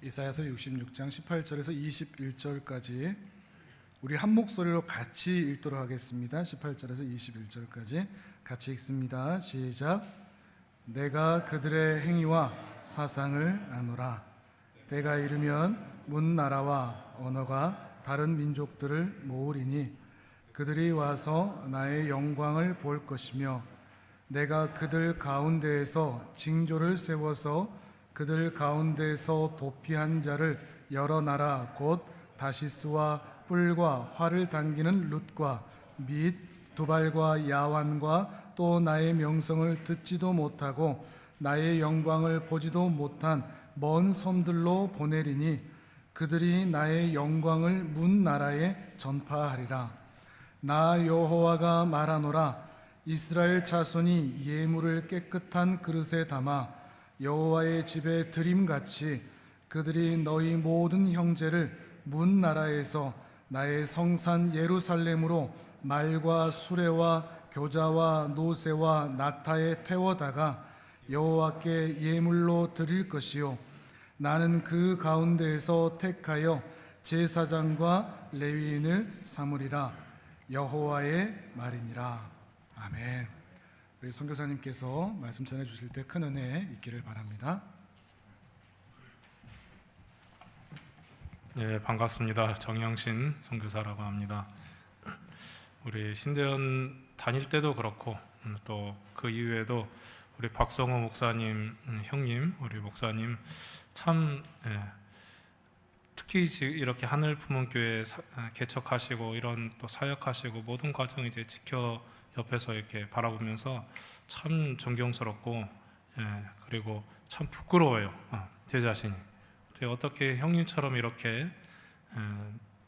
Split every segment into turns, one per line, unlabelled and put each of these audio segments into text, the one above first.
이사야서 66장 18절에서 21절까지 우리 한 목소리로 같이 읽도록 하겠습니다. 18절에서 21절까지 같이 읽습니다. 시작. 내가 그들의 행위와 사상을 아노라. 때가 이르면 문 나라와 언어가 다른 민족들을 모으리니 그들이 와서 나의 영광을 볼 것이며 내가 그들 가운데에서 징조를 세워서 그들 가운데서 도피한 자를 여러 나라 곧 다시스와 뿔과 활을 당기는 룻과 및 두발과 야완과 또 나의 명성을 듣지도 못하고 나의 영광을 보지도 못한 먼 섬들로 보내리니 그들이 나의 영광을 문 나라에 전파하리라. 나 여호와가 말하노라. 이스라엘 자손이 예물을 깨끗한 그릇에 담아 여호와의 집에 드림같이 그들이 너희 모든 형제를 문 나라에서 나의 성산 예루살렘으로 말과 수레와 교자와 노새와 낙타에 태워다가 여호와께 예물로 드릴 것이요 나는 그 가운데에서 택하여 제사장과 레위인을 삼으리라. 여호와의 말이니라. 아멘. 우리 선교사님께서 말씀 전해 주실 때 큰 은혜 있기를 바랍니다.
네, 반갑습니다. 정영신 선교사라고 합니다. 우리 신대원 다닐 때도 그렇고 또 그 이후에도 우리 박성호 목사님 형님, 우리 목사님 참 특히 이렇게 하늘 품은 교회 개척하시고 이런 또 사역하시고 모든 과정 이제 지켜 옆에서 이렇게 바라보면서 참 존경스럽고 그리고 참 부끄러워요. 제 자신이 어떻게 형님처럼 이렇게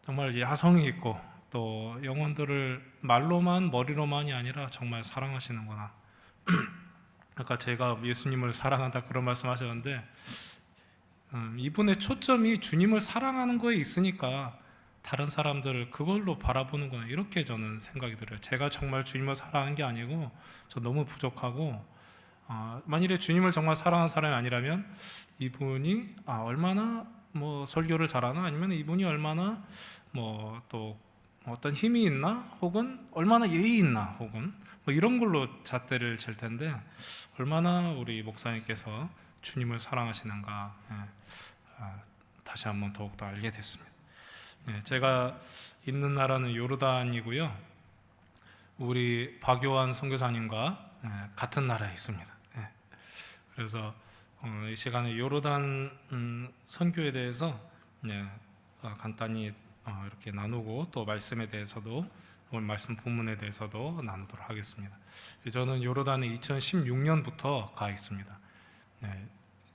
정말 야성이 있고 또 영혼들을 말로만 머리로만이 아니라 정말 사랑하시는구나. 아까 제가 예수님을 사랑한다 그런 말씀하셨는데 이분의 초점이 주님을 사랑하는 거에 있으니까 다른 사람들을 그걸로 바라보는구나 이렇게 저는 생각이 들어요. 제가 정말 주님을 사랑한 게 아니고 저 너무 부족하고 만일에 주님을 정말 사랑한 사람이 아니라면 이분이 얼마나 뭐 설교를 잘하나 아니면 이분이 얼마나 뭐 또 어떤 힘이 있나 혹은 얼마나 예의 있나 혹은 뭐 이런 걸로 잣대를 칠 텐데 얼마나 우리 목사님께서 주님을 사랑하시는가 다시 한번 더욱더 알게 됐습니다. 제가 있는 나라는 요르단이고요. 우리 박요한 선교사님과 같은 나라에 있습니다. 그래서 이 시간에 요르단 선교에 대해서 간단히 이렇게 나누고 또 말씀에 대해서도 오늘 말씀 본문에 대해서도 나누도록 하겠습니다. 저는 요르단에 2016년부터 가 있습니다.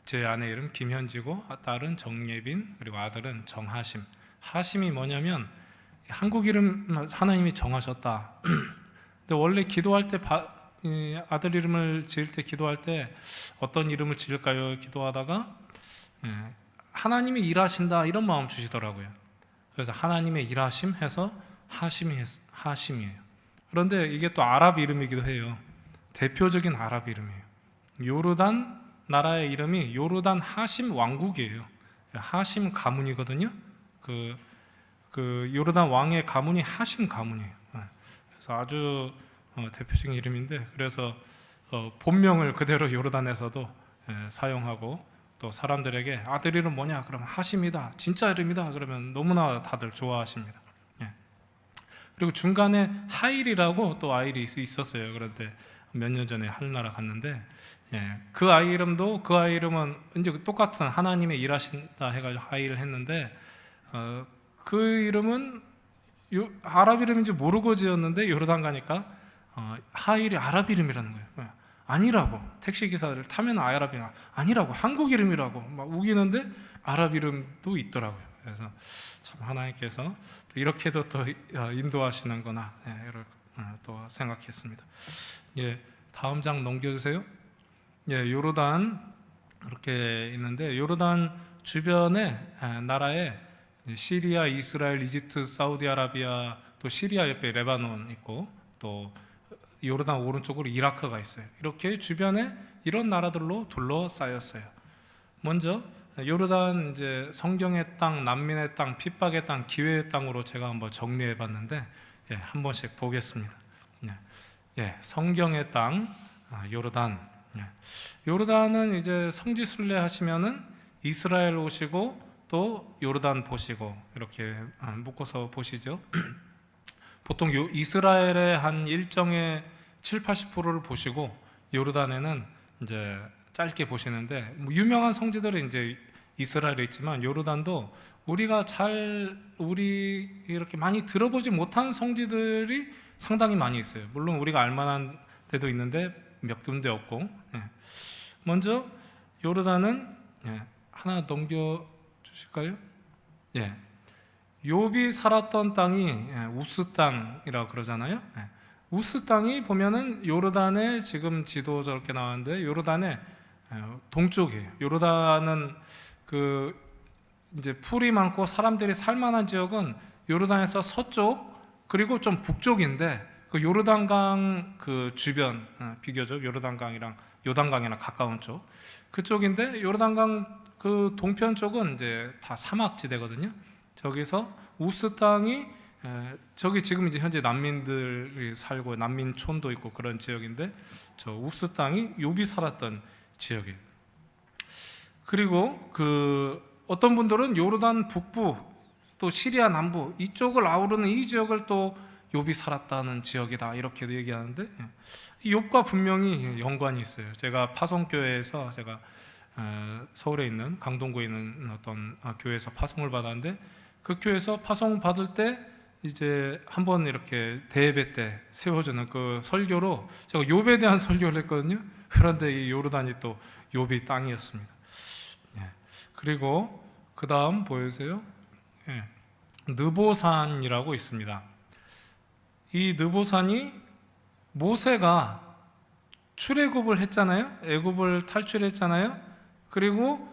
제 아내 이름 김현지고 딸은 정예빈 그리고 아들은 정하심. 하심이 뭐냐면 한국 이름 하나님이 정하셨다. 근데 원래 기도할 때 아들 이름을 지을 때 기도할 때 어떤 이름을 지을까요? 기도하다가 하나님이 일하신다 이런 마음 주시더라고요. 그래서 하나님의 일하심 해서 하심이에요. 그런데 이게 또 아랍 이름이기도 해요. 대표적인 아랍 이름이에요. 요르단 나라의 이름이 요르단 하심 왕국이에요. 하심 가문이거든요. 그 요르단 왕의 가문이 하심 가문이에요. 그래서 아주 대표적인 이름인데 그래서 본명을 그대로 요르단에서도 사용하고 또 사람들에게 아들 이름 뭐냐? 그러면 하심이다. 진짜 이름이다. 그러면 너무나 다들 좋아하십니다. 그리고 중간에 하일이라고 또 아이를 있었어요. 그런데 몇 년 전에 하늘나라 갔는데 그 아이 이름도 그 아이 이름은 이제 똑같은 하나님의 일하신다 해가지고 하일을 했는데 그 이름은 아랍 이름인지 모르고 지었는데 요르단 가니까 하일이 아랍 이름이라는 거예요. 아니라고 택시기사를 타면 아랍이 아니라고 한국 이름이라고 막 우기는데 아랍 이름도 있더라고요. 그래서 참 하나님께서 또 이렇게도 또 인도하시는구나 또 생각했습니다. 다음 장 넘겨주세요. 요르단 이렇게 있는데 요르단 주변에 나라에 시리아, 이스라엘, 이집트, 사우디아라비아 또 시리아 옆에 레바논 있고 또 요르단 오른쪽으로 이라크가 있어요. 이렇게 주변에 이런 나라들로 둘러싸였어요. 먼저 요르단 이제 성경의 땅, 난민의 땅, 핍박의 땅, 기회의 땅으로 제가 한번 정리해 봤는데 한 번씩 보겠습니다. 성경의 땅, 요르단. 요르단은 이제 성지순례 하시면은 이스라엘 오시고 또 요르단 보시고 이렇게 묶어서 보시죠. 보통 이스라엘의 한 일정의 7-80%를 보시고 요르단에는 이제 짧게 보시는데 유명한 성지들은 이제 이스라엘에 있지만 요르단도 우리 이렇게 많이 들어보지 못한 성지들이 상당히 많이 있어요. 물론 우리가 알만한 데도 있는데 몇 군데 없고. 먼저 요르단은 하나 넘겨 주실까요? 욥이 살았던 땅이 우스 땅이라고 그러잖아요. 우스 땅이 보면은 요르단의 지금 지도 저렇게 나왔는데 요르단의 동쪽이에요. 요르단은 그 이제 풀이 많고 사람들이 살만한 지역은 요르단에서 서쪽 그리고 좀 북쪽인데 그 요르단강 그 주변 비교적 요르단강이랑 요단강이랑 가까운 쪽 그쪽인데 요르단강 그 동편 쪽은 이제 다 사막지대거든요. 저기서 우스 땅이 저기 지금 이제 현재 난민들이 살고 난민촌도 있고 그런 지역인데 저 우스 땅이 욥이 살았던 지역이에요. 그리고 그 어떤 분들은 요르단 북부 또 시리아 남부 이쪽을 아우르는 이 지역을 또 욥이 살았다는 지역이다 이렇게 얘기하는데 욥과 분명히 연관이 있어요. 제가 파송교회에서 제가 서울에 있는 강동구에 있는 어떤 교회에서 파송을 받았는데 그 교회에서 파송 받을 때 이제 한번 이렇게 대예배 때 세워주는 그 설교로 제가 욥에 대한 설교를 했거든요. 그런데 이 요르단이 또 욥이 땅이었습니다. 그리고 그 다음 보여주세요. 느보산이라고 있습니다. 이 느보산이 모세가 출애굽을 했잖아요. 애굽을 탈출했잖아요. 그리고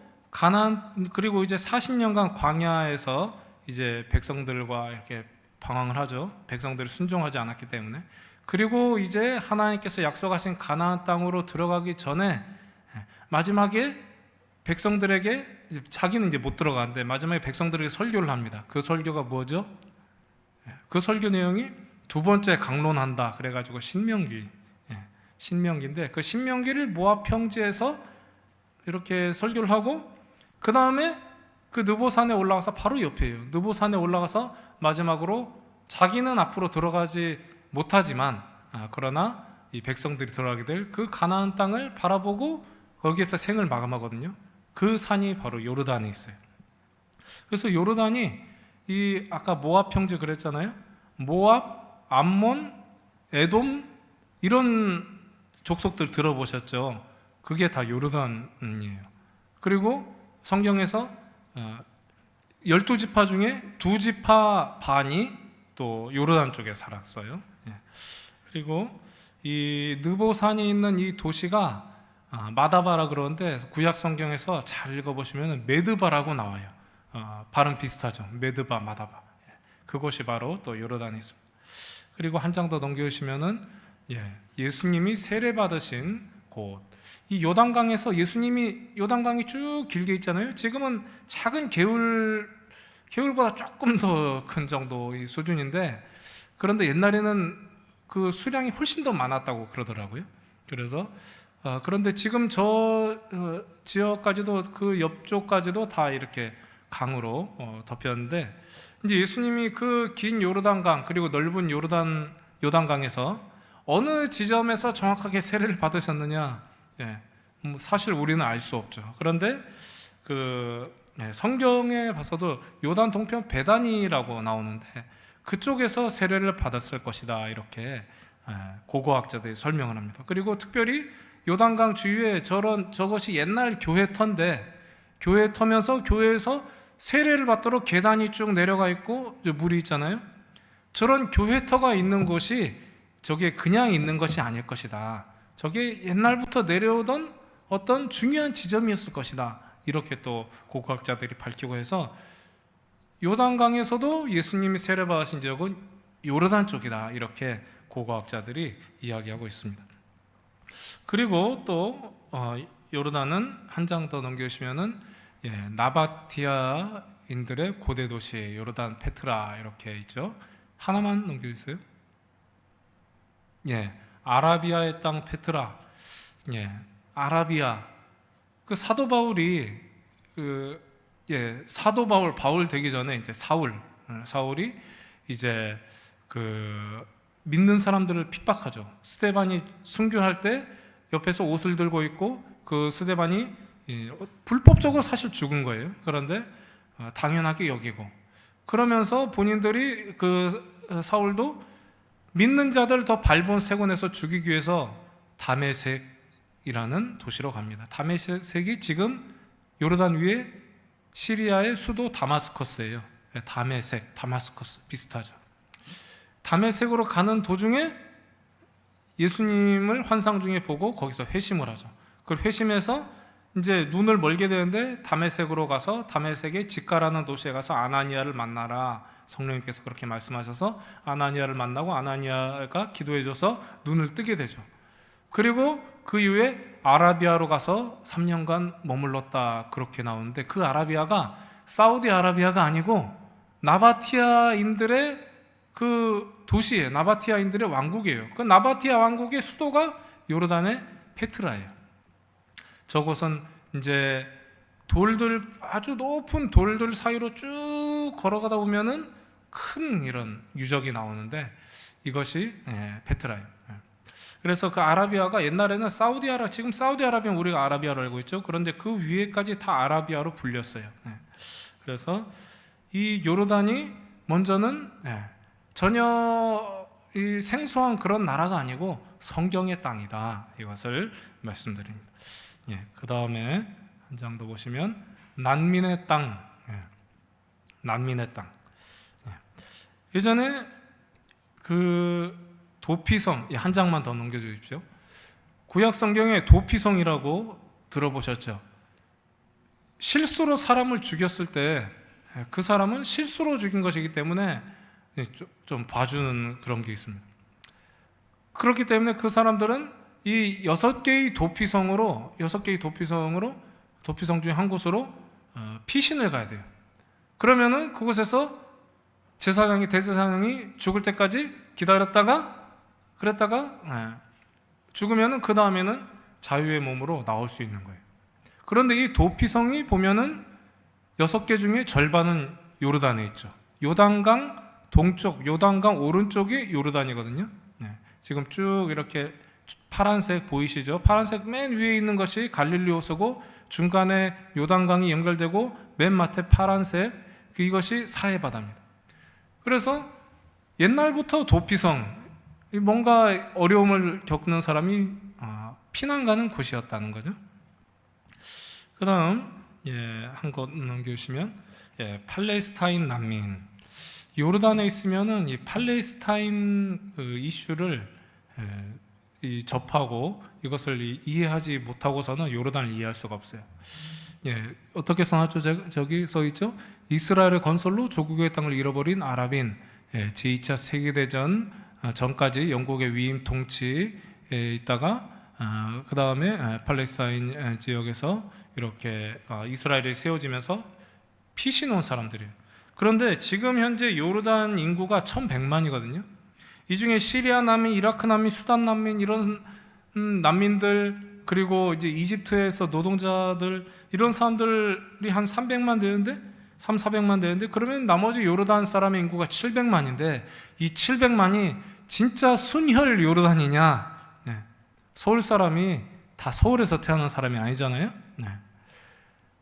그리고 이제 40년간 광야에서 이제 백성들과 이렇게 방황을 하죠. 백성들이 순종하지 않았기 때문에. 그리고 이제 하나님께서 약속하신 가나안 땅으로 들어가기 전에 마지막에 백성들에게 자기는 이제 못 들어가는데 마지막에 백성들에게 설교를 합니다. 그 설교가 뭐죠? 그 설교 내용이 두 번째 강론한다. 그래가지고 신명기인데 그 신명기를 모압 평지에서 이렇게 설교를 하고 그 다음에 그 느보산에 올라가서 바로 옆이에요. 느보산에 올라가서 마지막으로 자기는 앞으로 들어가지 못하지만 그러나 이 백성들이 들어가게 될 그 가나안 땅을 바라보고 거기에서 생을 마감하거든요. 그 산이 바로 요르단에 있어요. 그래서 요르단이 이 아까 모압 평지 그랬잖아요. 모압, 암몬, 에돔 이런 족속들 들어보셨죠? 그게 다 요르단이에요. 그리고 성경에서 12지파 중에 2지파 반이 또 요르단 쪽에 살았어요. 그리고 이 느보산이 있는 이 도시가 마다바라 그러는데 구약 성경에서 잘 읽어보시면 메드바라고 나와요. 발음 비슷하죠. 메드바, 마다바. 그곳이 바로 또 요르단에 있습니다. 그리고 한 장 더 넘겨주시면은 예수님이 세례 받으신 곳. 이 요단강에서 요단강이 쭉 길게 있잖아요. 지금은 작은 개울보다 조금 더 큰 정도의 수준인데 그런데 옛날에는 그 수량이 훨씬 더 많았다고 그러더라고요. 그래서 그런데 지금 저 지역까지도 그 옆쪽까지도 다 이렇게 강으로 덮였는데 이제 예수님이 그 긴 요르단강 그리고 넓은 요단강에서 어느 지점에서 정확하게 세례를 받으셨느냐? 사실 우리는 알 수 없죠. 그런데 성경에 봐서도 요단 동편 베다니라고 나오는데 그쪽에서 세례를 받았을 것이다 이렇게 고고학자들이 설명을 합니다. 그리고 특별히 요단강 주위에 저것이 옛날 교회터인데 교회터면서 교회에서 세례를 받도록 계단이 쭉 내려가 있고 물이 있잖아요. 저런 교회터가 있는 곳이 저게 그냥 있는 것이 아닐 것이다. 저게 옛날부터 내려오던 어떤 중요한 지점이었을 것이다. 이렇게 또 고고학자들이 밝히고 해서 요단강에서도 예수님이 세례받으신 지역은 요르단 쪽이다. 이렇게 고고학자들이 이야기하고 있습니다. 그리고 또 요르단은 한 장 더 넘겨주시면은 나바티아인들의 고대 도시 요르단 페트라 이렇게 있죠. 하나만 넘겨주세요. 아라비아의 땅 페트라. 아라비아. 그 사도 바울이 사도 바울 되기 전에 이제 사울이 이제 그 믿는 사람들을 핍박하죠. 스데반이 순교할 때 옆에서 옷을 들고 있고 그 스데반이 불법적으로 사실 죽은 거예요. 그런데 당연하게 여기고 그러면서 본인들이 그 사울도 믿는 자들 더 발본색원해서 죽이기 위해서 다메섹이라는 도시로 갑니다. 다메섹이 지금 요르단 위에 시리아의 수도 다마스커스예요. 다메섹, 다마스커스 비슷하죠. 다메섹으로 가는 도중에 예수님을 환상 중에 보고 거기서 회심을 하죠. 그걸 회심해서 이제 눈을 멀게 되는데 다메섹으로 가서 다메섹의 직가라는 도시에 가서 아나니아를 만나라. 성령님께서 그렇게 말씀하셔서 아나니아를 만나고 아나니아가 기도해줘서 눈을 뜨게 되죠. 그리고 그 이후에 아라비아로 가서 3년간 머물렀다 그렇게 나오는데 그 아라비아가 사우디아라비아가 아니고 나바티아인들의 그 도시에 나바티아인들의 왕국이에요. 그 나바티아 왕국의 수도가 요르단의 페트라예요. 저곳은 이제 돌들 아주 높은 돌들 사이로 쭉 걸어가다 보면은 큰 이런 유적이 나오는데 이것이 페트라예요. 그래서 그 아라비아가 옛날에는 지금 사우디아라비아는 우리가 아라비아로 알고 있죠. 그런데 그 위에까지 다 아라비아로 불렸어요. 그래서 이 요르단이 먼저는 전혀 이 생소한 그런 나라가 아니고 성경의 땅이다. 이것을 말씀드립니다. 그 다음에 한 장 더 보시면 난민의 땅. 난민의 땅. 예전에 그 도피성 한 장만 더 넘겨주십시오. 구약 성경에 도피성이라고 들어보셨죠? 실수로 사람을 죽였을 때 그 사람은 실수로 죽인 것이기 때문에 좀 봐주는 그런 게 있습니다. 그렇기 때문에 그 사람들은 이 6개의 도피성 중에 한 곳으로 피신을 가야 돼요. 그러면은 그곳에서 대제사장이 죽을 때까지 기다렸다가 죽으면은 그 다음에는 자유의 몸으로 나올 수 있는 거예요. 그런데 이 도피성이 보면은 6개 중에 절반은 요르단에 있죠. 요단강 동쪽, 요단강 오른쪽이 요르단이거든요. 지금 쭉 이렇게 파란색 보이시죠? 파란색 맨 위에 있는 것이 갈릴리 호수고 중간에 요단강이 연결되고 맨 밑에 파란색 이것이 사해바다입니다. 그래서 옛날부터 도피성 뭔가 어려움을 겪는 사람이 피난 가는 곳이었다는 거죠. 그 다음 한 것 넘겨주시면 팔레스타인 난민. 요르단에 있으면은 이 팔레스타인 이슈를 접하고 이것을 이해하지 못하고서는 요르단을 이해할 수가 없어요. 어떻게 써놨죠? 저기 써있죠? 이스라엘의 건설로 조국의 땅을 잃어버린 아랍인, 제2차 세계대전 전까지 영국의 위임 통치에 있다가 그 다음에 팔레스타인 지역에서 이렇게 이스라엘이 세워지면서 피신 온 사람들이에요. 그런데 지금 현재 요르단 인구가 1100만이거든요. 이 중에 시리아 난민, 이라크 난민, 수단 난민 이런 난민들 그리고 이제 이집트에서 노동자들 이런 사람들이 한 300만 되는데 400만 되는데 그러면 나머지 요르단 사람의 인구가 700만인데 이 700만이 진짜 순혈 요르단이냐? 서울 사람이 다 서울에서 태어난 사람이 아니잖아요.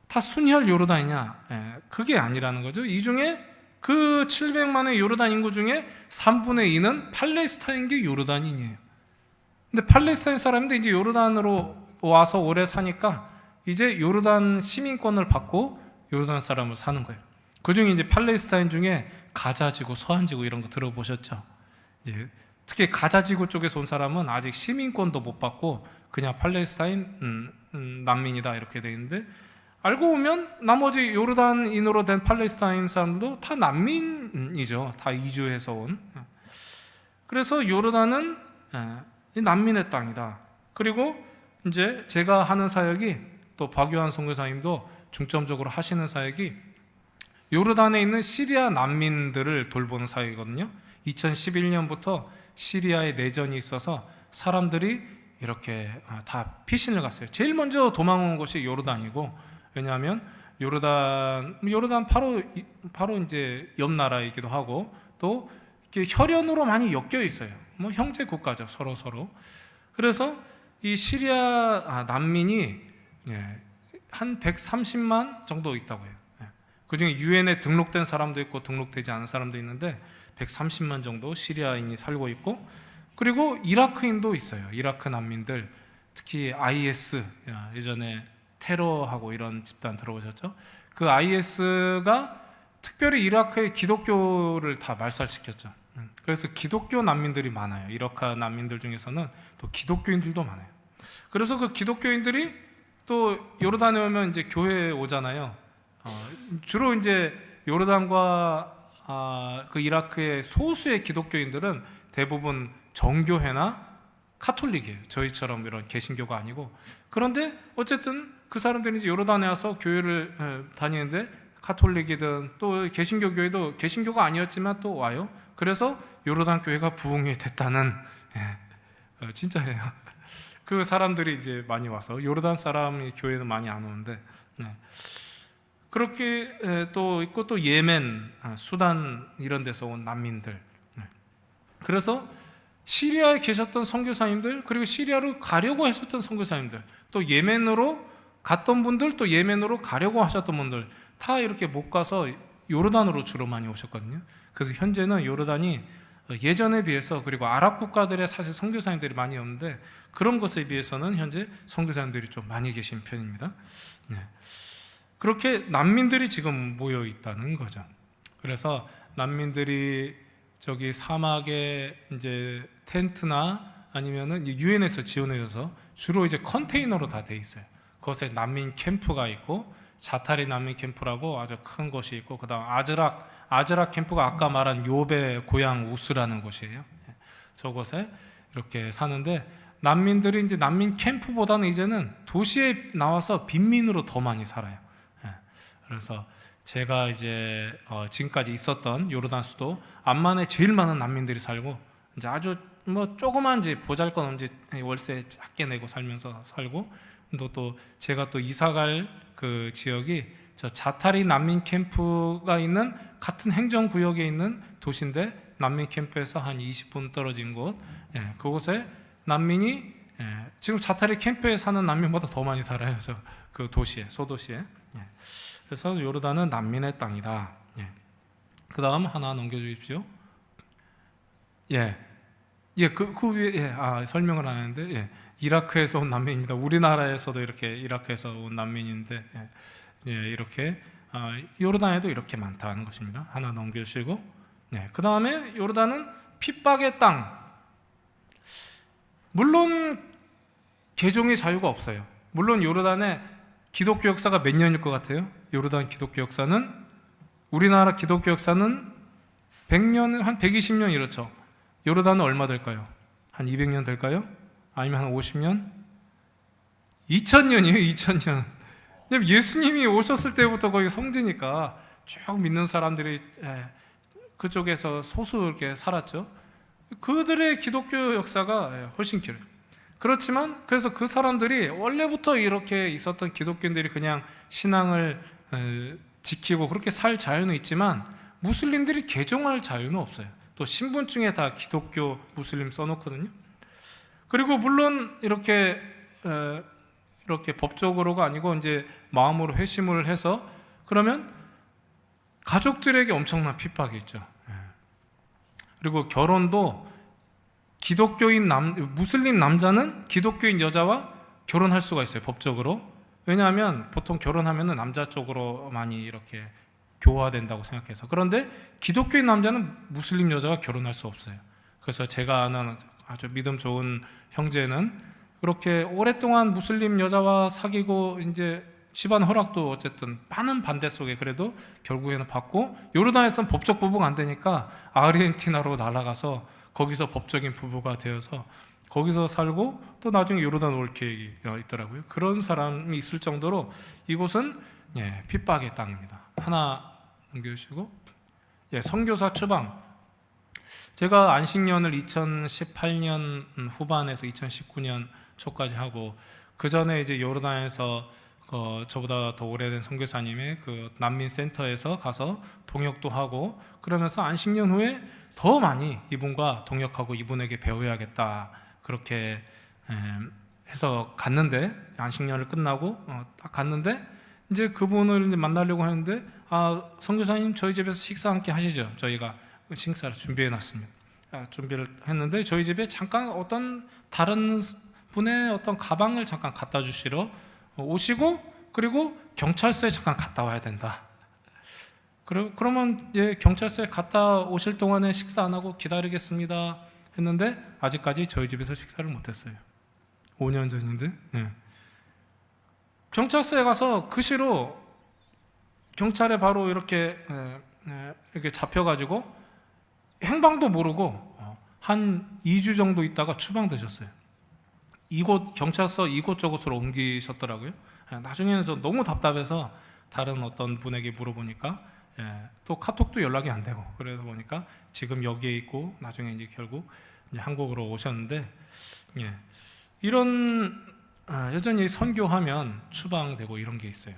다 순혈 요르단이냐? 그게 아니라는 거죠. 이 중에 그 700만의 요르단 인구 중에 3분의 2는 팔레스타인계 요르단인이에요. 근데 팔레스타인 사람인데 이제 요르단으로 와서 오래 사니까 이제 요르단 시민권을 받고 요르단 사람으로 사는 거예요. 그 중에 이제 팔레스타인 중에 가자지구, 서한지구 이런 거 들어보셨죠? 특히 가자지구 쪽에서 온 사람은 아직 시민권도 못 받고 그냥 팔레스타인 난민이다 이렇게 돼 있는데 알고 보면 나머지 요르단인으로 된 팔레스타인 사람들도 다 난민이죠. 다 이주해서 온. 그래서 요르단은 난민의 땅이다. 그리고 이제 제가 하는 사역이 또 박요한 선교사님도 중점적으로 하시는 사역이 요르단에 있는 시리아 난민들을 돌보는 사역이거든요. 2011년부터 시리아에 내전이 있어서 사람들이 이렇게 다 피신을 갔어요. 제일 먼저 도망온 곳이 요르단이고, 왜냐하면 요르단 바로 이제 옆 나라이기도 하고, 또 이렇게 혈연으로 많이 엮여 있어요. 뭐 형제 국가죠, 서로. 그래서 이 시리아 난민이 한 130만 정도 있다고 해요. 그중에 유엔에 등록된 사람도 있고 등록되지 않은 사람도 있는데 130만 정도 시리아인이 살고 있고, 그리고 이라크인도 있어요. 이라크 난민들, 특히 IS, 예전에 테러하고 이런 집단 들어보셨죠? 그 IS가 특별히 이라크의 기독교를 다 말살시켰죠. 그래서 기독교 난민들이 많아요. 이라크 난민들 중에서는 또 기독교인들도 많아요. 그래서 그 기독교인들이 또 요르단에 오면 이제 교회에 오잖아요. 주로 이제 요르단과 그 이라크의 소수의 기독교인들은 대부분 정교회나 카톨릭이에요. 저희처럼 이런 개신교가 아니고. 그런데 어쨌든 그 사람들이 이제 요르단에 와서 교회를 다니는데, 카톨릭이든 또 개신교 교회도 개신교가 아니었지만 또 와요. 그래서 요르단 교회가 부흥이 됐다는, 진짜예요. 그 사람들이 이제 많이 와서, 요르단 사람이 교회는 많이 안 오는데, 그렇게 또 있고, 또 예멘, 수단 이런 데서 온 난민들. 그래서 시리아에 계셨던 선교사님들, 그리고 시리아로 가려고 했었던 선교사님들, 또 예멘으로 갔던 분들, 또 예멘으로 가려고 하셨던 분들 다 이렇게 못 가서 요르단으로 주로 많이 오셨거든요. 그래서 현재는 요르단이 예전에 비해서, 그리고 아랍 국가들의 사실 선교사님들이 많이 없는데, 그런 것에 비해서는 현재 선교사님들이 좀 많이 계신 편입니다. 그렇게 난민들이 지금 모여 있다는 거죠. 그래서 난민들이 저기 사막에 이제 텐트나 아니면은 유엔에서 지원해줘서 주로 이제 컨테이너로 다 돼 있어요. 그것에 난민 캠프가 있고, 자타리 난민 캠프라고 아주 큰 곳이 있고, 그다음 아즈락 캠프가 아까 말한 요베 고향 우스라는 곳이에요. 저곳에 이렇게 사는데, 난민들이 이제 난민 캠프보다는 이제는 도시에 나와서 빈민으로 더 많이 살아요. 그래서 제가 이제 지금까지 있었던 요르단 수도 암만에 제일 많은 난민들이 살고, 이제 아주 뭐 조그만 집, 보잘것없는 집, 월세 작게 내고 살면서 살고, 또 제가 또 이사갈 그 지역이 저 자타리 난민 캠프가 있는 같은 행정구역에 있는 도시인데, 난민 캠프에서 한 20분 떨어진 곳, 그곳에 난민이 지금 자타리 캠프에 사는 난민보다 더 많이 살아요. 저 그 도시에, 소도시에. 그래서 요르단은 난민의 땅이다. 그 다음 하나 넘겨주십시오. 그 위에 설명을 안 했는데, 이라크에서 온 난민입니다. 우리나라에서도 이렇게 이라크에서 온 난민인데, 이렇게 요르단에도 이렇게 많다는 것입니다. 하나 넘겨주시고, 그 다음에 요르단은 핍박의 땅. 물론 개종의 자유가 없어요. 물론 요르단의 기독교 역사가 몇 년일 것 같아요? 요르단 기독교 역사는, 우리나라 기독교 역사는 100년, 한 120년 이렇죠. 요르단은 얼마 될까요? 한 200년 될까요? 아니면 한 50년? 2000년이에요, 2000년. 예수님이 오셨을 때부터 거기 성지니까 쭉 믿는 사람들이 그쪽에서 소수 이렇게 살았죠. 그들의 기독교 역사가 훨씬 길어요. 그렇지만 그래서 그 사람들이 원래부터 이렇게 있었던 기독교인들이 그냥 신앙을 지키고 그렇게 살 자유는 있지만, 무슬림들이 개종할 자유는 없어요. 또 신분증에 다 기독교, 무슬림 써놓거든요. 그리고 물론 이렇게 법적으로가 아니고 이제 마음으로 회심을 해서 그러면 가족들에게 엄청난 핍박이 있죠. 그리고 결혼도 기독교인 무슬림 남자는 기독교인 여자와 결혼할 수가 있어요, 법적으로. 왜냐하면 보통 결혼하면은 남자 쪽으로 많이 이렇게 교화된다고 생각해서. 그런데 기독교인 남자는 무슬림 여자와 결혼할 수 없어요. 그래서 제가 아는 아주 믿음 좋은 형제는 그렇게 오랫동안 무슬림 여자와 사귀고, 이제 집안 허락도 어쨌든 많은 반대 속에 그래도 결국에는 받고, 요르단에서는 법적 부부가 안 되니까 아르헨티나로 날아가서 거기서 법적인 부부가 되어서 거기서 살고 또 나중에 요르단 올 계획이 있더라고요. 그런 사람이 있을 정도로 이곳은 핍박의 땅입니다. 하나 넘겨주시고, 선교사 추방. 제가 안식년을 2018년 후반에서 2019년 초까지 하고, 그 전에 이제 요르단에서 저보다 더 오래된 선교사님의 그 난민 센터에서 가서 동역도 하고, 그러면서 안식년 후에 더 많이 이분과 동역하고 이분에게 배워야겠다, 그렇게 해서 갔는데, 안식년을 끝나고 딱 갔는데, 이제 그분을 이제 만나려고 하는데, 선교사님 저희 집에서 식사 함께 하시죠. 저희가 식사를 준비해 놨습니다. 준비를 했는데 저희 집에 잠깐 어떤 다른 분의 어떤 가방을 잠깐 갖다 주시러 오시고, 그리고 경찰서에 잠깐 갔다 와야 된다. 그러면 경찰서에 갔다 오실 동안에 식사 안 하고 기다리겠습니다 했는데, 아직까지 저희 집에서 식사를 못 했어요. 5년 전인데. 경찰서에 가서 그 시로 경찰에 바로 이렇게 잡혀가지고 행방도 모르고 한 2주 정도 있다가 추방되셨어요. 이곳 경찰서 이곳저곳으로 옮기셨더라고요. 나중에는 저 너무 답답해서 다른 어떤 분에게 물어보니까 또 카톡도 연락이 안 되고, 그러다 보니까 지금 여기에 있고 나중에 이제 결국 이제 한국으로 오셨는데, 이런 여전히 선교하면 추방되고 이런 게 있어요.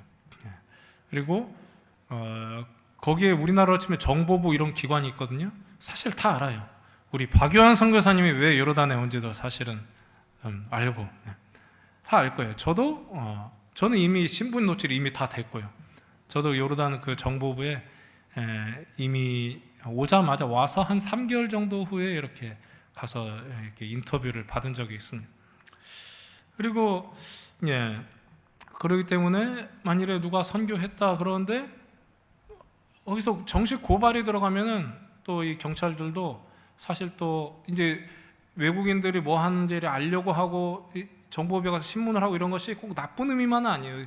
그리고 거기에 우리나라로 치면 정보부 이런 기관이 있거든요. 사실 다 알아요. 우리 박요한 선교사님이 왜 요르단에 온지도 사실은 알고 다 알 거예요. 저는 이미 신분 노출이 이미 다 됐고요. 저도 요르단 그 정보부에 이미 오자마자 와서 한 3개월 정도 후에 이렇게 가서 이렇게 인터뷰를 받은 적이 있습니다. 그리고 그러기 때문에 만일에 누가 선교했다 그러는데 거기서 정식 고발이 들어가면은 또 이 경찰들도 사실 또 이제 외국인들이 뭐 하는지를 알려고 하고 정보부에 가서 신문을 하고 이런 것이 꼭 나쁜 의미만은 아니에요.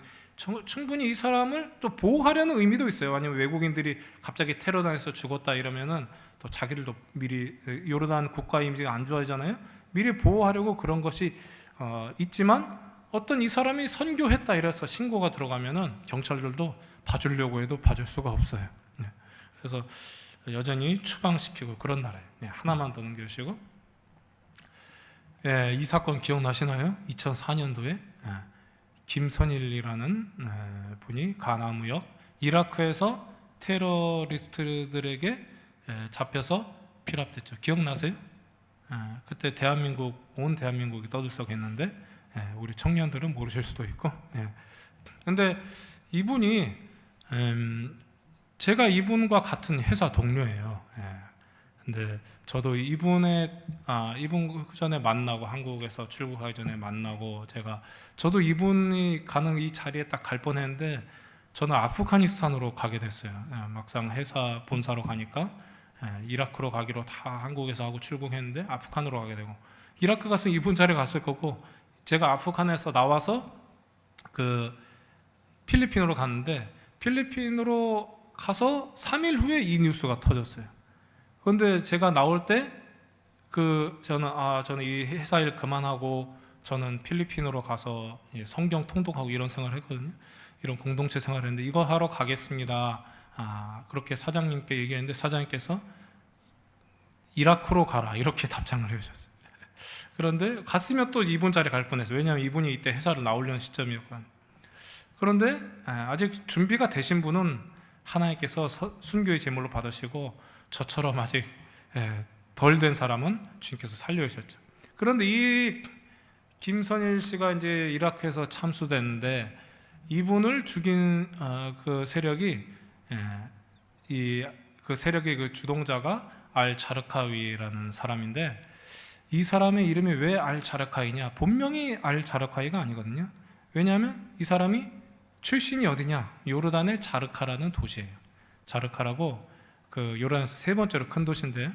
충분히 이 사람을 또 보호하려는 의미도 있어요. 아니면 외국인들이 갑자기 테러당해서 죽었다 이러면은 또 자기들도 미리, 요르단 국가 이미지가 안 좋아지잖아요. 미리 보호하려고 그런 것이 있지만, 어떤 이 사람이 선교했다 이래서 신고가 들어가면은 경찰들도 봐주려고 해도 봐줄 수가 없어요. 그래서 여전히 추방시키고 그런 나라예요. 하나만 더 넘겨주시고, 이 사건 기억나시나요? 2004년도에 김선일이라는 분이 가나무역 이라크에서 테러리스트들에게 잡혀서 피랍됐죠. 기억나세요? 그때 온 대한민국이 떠들썩했는데 우리 청년들은 모르실 수도 있고. 근데 이분이 제가 이분과 같은 회사 동료예요. 근데 저도 이분 그 전에 만나고, 한국에서 출국하기 전에 만나고, 저도 이분이 가는 이 자리에 딱 갈 뻔했는데 저는 아프가니스탄으로 가게 됐어요. 막상 회사 본사로 가니까 이라크로 가기로 다 한국에서 하고 출국했는데 아프간으로 가게 되고, 이라크 갔으면 이분 자리에 갔을 거고, 제가 아프간에서 나와서 그 필리핀으로 갔는데 필리핀으로 가서 3일 후에 이 뉴스가 터졌어요. 그런데 제가 나올 때 저는 이 회사 일 그만하고 저는 필리핀으로 가서 성경 통독하고 이런 생활을 했거든요. 이런 공동체 생활을 했는데 이거 하러 가겠습니다. 그렇게 사장님께 얘기했는데 사장님께서 이라크로 가라 이렇게 답장을 해주셨어요. 그런데 갔으면 또 이분 자리에 갈 뻔했어요. 왜냐하면 이분이 이때 회사를 나오려는 시점이었거든요. 그런데 아직 준비가 되신 분은 하나님께서 순교의 제물로 받으시고, 저처럼 아직 덜 된 사람은 주님께서 살려주셨죠. 그런데 이 김선일 씨가 이제 이라크에서 참수됐는데, 이분을 죽인 그 세력이 그 세력의 그 주동자가 알 자르카위라는 사람인데, 이 사람의 이름이 왜 알 자르카이냐? 본명이 알 자르카이가 아니거든요. 왜냐하면 이 사람이 출신이 어디냐? 요르단의 자르카라는 도시예요. 자르카라고 그 요르단에서 세 번째로 큰 도시인데,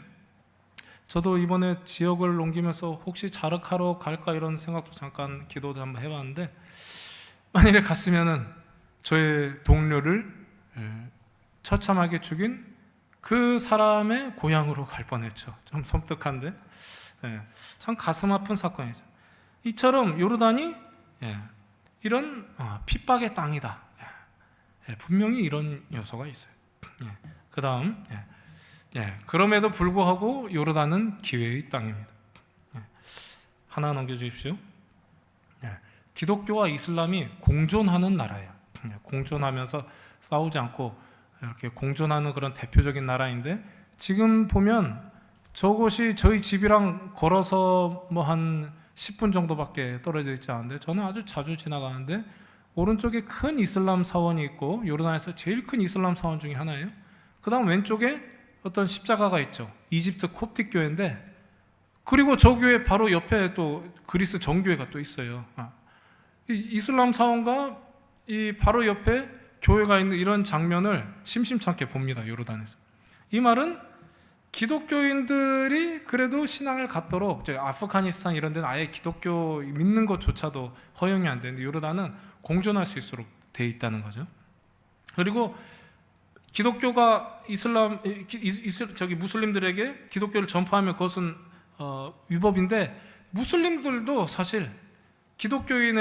저도 이번에 지역을 옮기면서 혹시 자르카로 갈까 이런 생각도 잠깐 기도도 한번 해봤는데, 만일에 갔으면은 저의 동료를 처참하게 죽인 그 사람의 고향으로 갈 뻔했죠. 좀 섬뜩한데 참 가슴 아픈 사건이죠. 이처럼 요르단이 이런 핍박의 땅이다. 분명히 이런 요소가 있어요. 그 다음 그럼에도 불구하고 요르단은 기회의 땅입니다. 하나 넘겨주십시오. 기독교와 이슬람이 공존하는 나라예요. 공존하면서 싸우지 않고 이렇게 공존하는 그런 대표적인 나라인데, 지금 보면 저곳이 저희 집이랑 걸어서 뭐 한 10분 정도밖에 떨어져 있지 않은데, 저는 아주 자주 지나가는데 오른쪽에 큰 이슬람 사원이 있고, 요르단에서 제일 큰 이슬람 사원 중에 하나예요. 그 다음 왼쪽에 어떤 십자가가 있죠. 이집트 콥틱 교회인데, 그리고 저 교회 바로 옆에 또 그리스 정교회가 또 있어요. 이 이슬람 사원과 이 바로 옆에 교회가 있는 이런 장면을 심심찮게 봅니다. 요르단에서. 이 말은 기독교인들이 그래도 신앙을 갖도록, 아프가니스탄 이런 데는 아예 기독교 믿는 것조차도 허용이 안 되는데 요르단은 공존할 수 있도록 돼 있다는 거죠. 그리고 기독교가 무슬림들에게 기독교를 전파하면 그것은 위법인데, 무슬림들도 사실 기독교인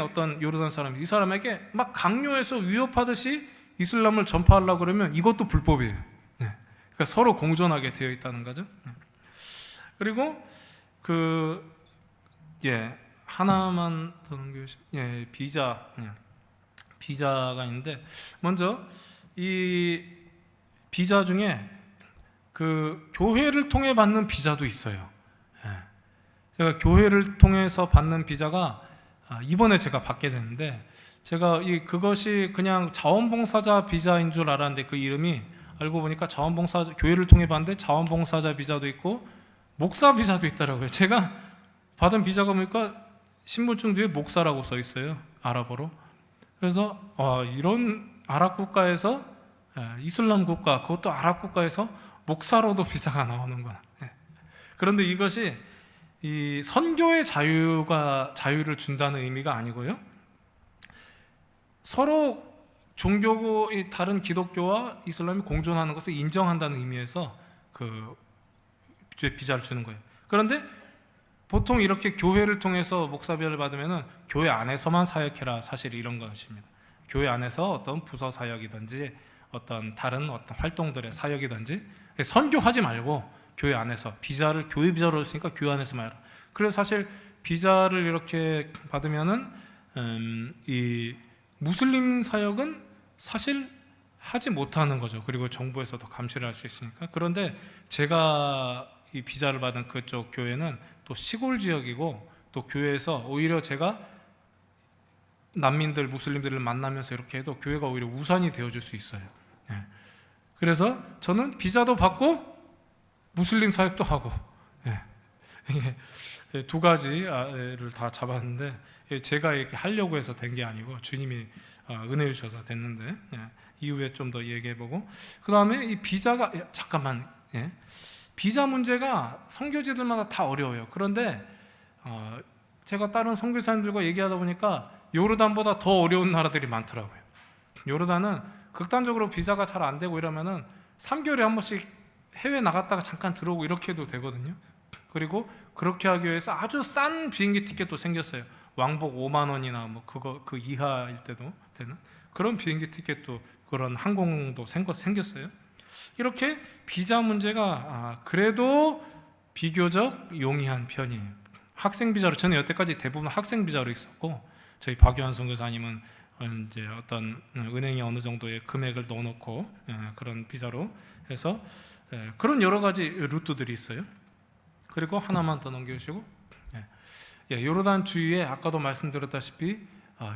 어떤 요르단 사람, 이 사람에게 막 강요해서 위협하듯이 이슬람을 전파하려고 그러면 이것도 불법이에요. 그러니까 서로 공존하게 되어 있다는 거죠. 그리고 하나만 더 넘겨주시면, 비자가 있는데, 먼저 이 비자 중에 교회를 통해 받는 비자도 있어요. 제가 교회를 통해서 받는 비자가 이번에 제가 받게 됐는데, 제가 그것이 그냥 자원봉사자 비자인 줄 알았는데, 그 이름이 알고 보니까 교회를 통해 받는데 자원봉사자 비자도 있고 목사 비자도 있더라고요. 제가 받은 비자가 보니까 신분증 뒤에 목사라고 써 있어요, 아랍어로. 그래서 이런 아랍 국가에서, 이슬람 국가, 그것도 아랍 국가에서 목사로도 비자가 나오는구나. 그런데 이것이 이 선교의 자유를 준다는 의미가 아니고요, 서로 다른 기독교와 이슬람이 공존하는 것을 인정한다는 의미에서 비자를 주는 거예요. 그런데 보통 이렇게 교회를 통해서 목사 비자를 받으면은 교회 안에서만 사역해라, 사실 이런 것입니다. 교회 안에서 어떤 부서 사역이든지 어떤 다른 어떤 활동들의 사역이든지 선교하지 말고 교회 안에서 교회 비자로 했으니까 교회 안에서만 해라. 그래서 사실 비자를 이렇게 받으면은 이 무슬림 사역은 사실 하지 못하는 거죠. 그리고 정부에서도 감시를 할 수 있으니까. 그런데 제가 이 비자를 받은 그쪽 교회는 또 시골 지역이고, 또 교회에서 오히려 제가 난민들, 무슬림들을 만나면서 이렇게 해도 교회가 오히려 우산이 되어줄 수 있어요. 그래서 저는 비자도 받고 무슬림 사역도 하고, 이게 두 가지를 다 잡았는데, 제가 이렇게 하려고 해서 된 게 아니고 주님이 은혜 주셔서 됐는데, 이후에 좀 더 얘기해보고, 그 다음에 이 비자가 비자 문제가 선교지들마다 다 어려워요. 그런데 제가 다른 선교사님들과 얘기하다 보니까 요르단보다 더 어려운 나라들이 많더라고요. 요르단은 극단적으로 비자가 잘 안 되고 이러면은 3개월에 한 번씩 해외 나갔다가 잠깐 들어오고 이렇게 해도 되거든요. 그리고 그렇게 하기 위해서 아주 싼 비행기 티켓도 생겼어요. 왕복 5만 원이나 뭐 그 이하일 때도 되는 그런 비행기 티켓도, 그런 항공도 생겼어요. 이렇게 비자 문제가 그래도 비교적 용이한 편이에요. 학생 비자로, 저는 여태까지 대부분 학생 비자로 있었고, 저희 박유한 선교사님은 이제 어떤 은행에 어느 정도의 금액을 넣어놓고 그런 비자로 해서 그런 여러 가지 루트들이 있어요. 그리고 하나만 더 넘겨주시고, 요르단 주위에 아까도 말씀드렸다시피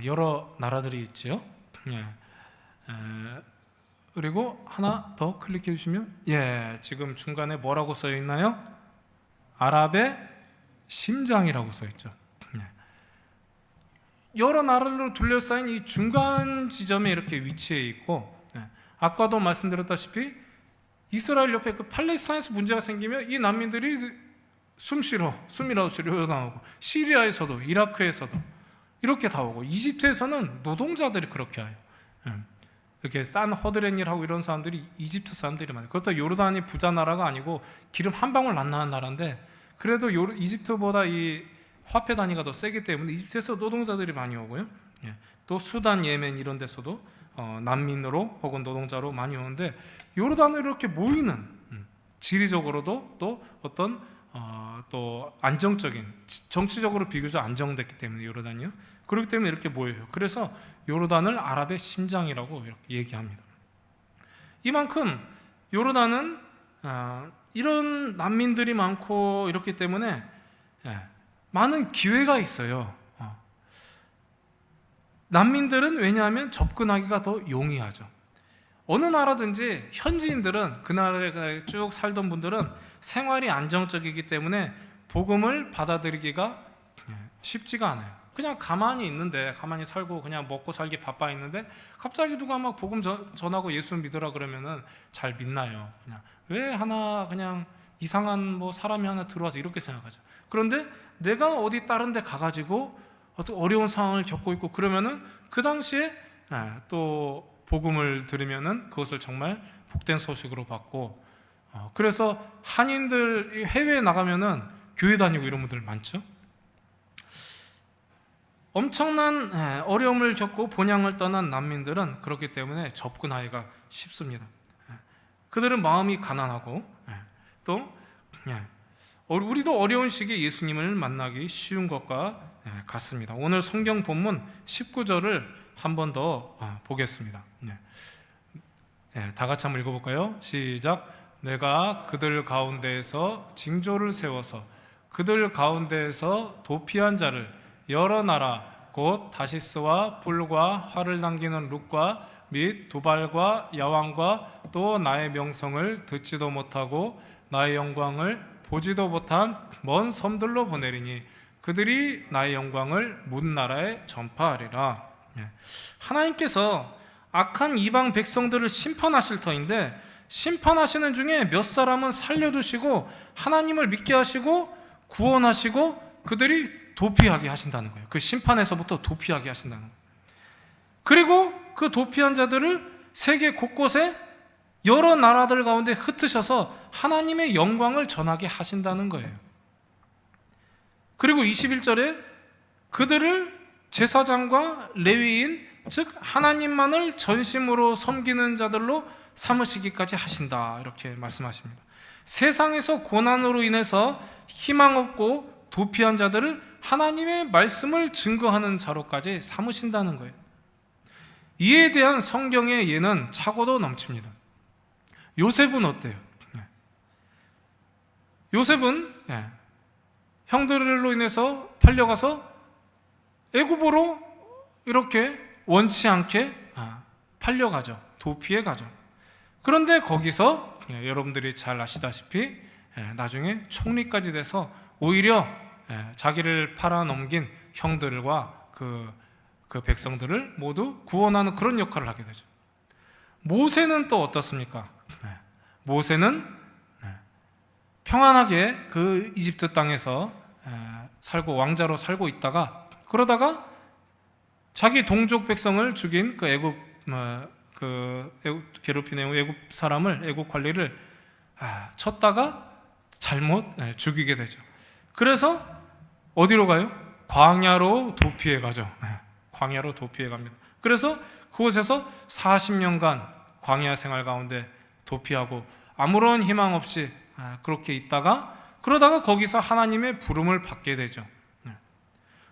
여러 나라들이 있죠. 그리고 하나 더 클릭해 주시면, 지금 중간에 뭐라고 써 있나요? 아랍의 심장이라고 써 있죠. 여러 나라로 둘러싸인 이 중간 지점에 이렇게 위치해 있고, 아까도 말씀드렸다시피 이스라엘 옆에 그 팔레스타인에서 문제가 생기면 이 난민들이 숨이라도 쉬려 나오고, 시리아에서도, 이라크에서도 이렇게 다 오고, 이집트에서는 노동자들이 그렇게 와요. 이렇게 싼 허드렛일하고 이런 사람들이 이집트 사람들이 많아요. 그것도 요르단이 부자 나라가 아니고 기름 한 방울 안 나는 나라인데 그래도 이집트보다 이 화폐 단위가 더 세기 때문에 이집트에서 노동자들이 많이 오고요. 또 수단, 예멘 이런 데서도 난민으로 혹은 노동자로 많이 오는데 요르단으로 이렇게 모이는 지리적으로도 또 어떤 또 안정적인 정치적으로 비교적 안정됐기 때문에 요르단이요. 그렇기 때문에 이렇게 모여요. 그래서 요르단을 아랍의 심장이라고 이렇게 얘기합니다. 이만큼 요르단은 이런 난민들이 많고 이렇기 때문에 많은 기회가 있어요. 난민들은 왜냐하면 접근하기가 더 용이하죠. 어느 나라든지 현지인들은 그 나라에 쭉 살던 분들은 생활이 안정적이기 때문에 복음을 받아들이기가 쉽지가 않아요. 그냥 가만히 있는데, 가만히 살고 그냥 먹고 살기 바빠 있는데 갑자기 누가 막 복음 전하고 예수 믿으라 그러면은 잘 믿나요? 그냥 왜 하나 그냥 이상한 뭐 사람이 하나 들어와서 이렇게 생각하죠. 그런데 내가 어디 다른 데 가가지고 어떤 어려운 상황을 겪고 있고 그러면은 그 당시에 또 복음을 들으면은 그것을 정말 복된 소식으로 받고 그래서 한인들 해외에 나가면은 교회 다니고 이런 분들 많죠. 엄청난 어려움을 겪고 본향을 떠난 난민들은 그렇기 때문에 접근하기가 쉽습니다. 그들은 마음이 가난하고 또 우리도 어려운 시기에 예수님을 만나기 쉬운 것과 같습니다. 오늘 성경 본문 19절을 한 번 더 보겠습니다. 다 같이 한번 읽어볼까요? 시작. 내가 그들 가운데에서 징조를 세워서 그들 가운데에서 도피한 자를 여러 나라 곧 다시스와 뿔과 활을 당기는 룻과 및 두발과 야왕과 또 나의 명성을 듣지도 못하고 나의 영광을 보지도 못한 먼 섬들로 보내리니 그들이 나의 영광을 문 나라에 전파하리라. 하나님께서 악한 이방 백성들을 심판하실 터인데 심판하시는 중에 몇 사람은 살려두시고 하나님을 믿게 하시고 구원하시고 그들이 도피하게 하신다는 거예요. 그 심판에서부터 도피하게 하신다는 거예요. 그리고 그 도피한 자들을 세계 곳곳에 여러 나라들 가운데 흩으셔서 하나님의 영광을 전하게 하신다는 거예요. 그리고 21절에 그들을 제사장과 레위인 즉 하나님만을 전심으로 섬기는 자들로 삼으시기까지 하신다 이렇게 말씀하십니다. 세상에서 고난으로 인해서 희망 없고 도피한 자들을 하나님의 말씀을 증거하는 자로까지 삼으신다는 거예요. 이에 대한 성경의 예는 차고도 넘칩니다. 요셉은 어때요? 요셉은 형들로 인해서 팔려가서 애굽으로 이렇게 원치 않게 팔려가죠. 도피해 가죠. 그런데 거기서 여러분들이 잘 아시다시피 나중에 총리까지 돼서 오히려 자기를 팔아넘긴 형들과 그 백성들을 모두 구원하는 그런 역할을 하게 되죠. 모세는 또 어떻습니까? 모세는 평안하게 그 이집트 땅에서 살고 왕자로 살고 있다가 그러다가 자기 동족 백성을 죽인 그 애굽 괴롭힌 애굽 사람을 애굽 관리를 쳤다가 잘못 죽이게 되죠. 그래서 어디로 가요? 광야로 도피해 가죠. 광야로 도피해 갑니다. 그래서 그곳에서 40년간 광야 생활 가운데 도피하고 아무런 희망 없이 그렇게 있다가 그러다가 거기서 하나님의 부름을 받게 되죠.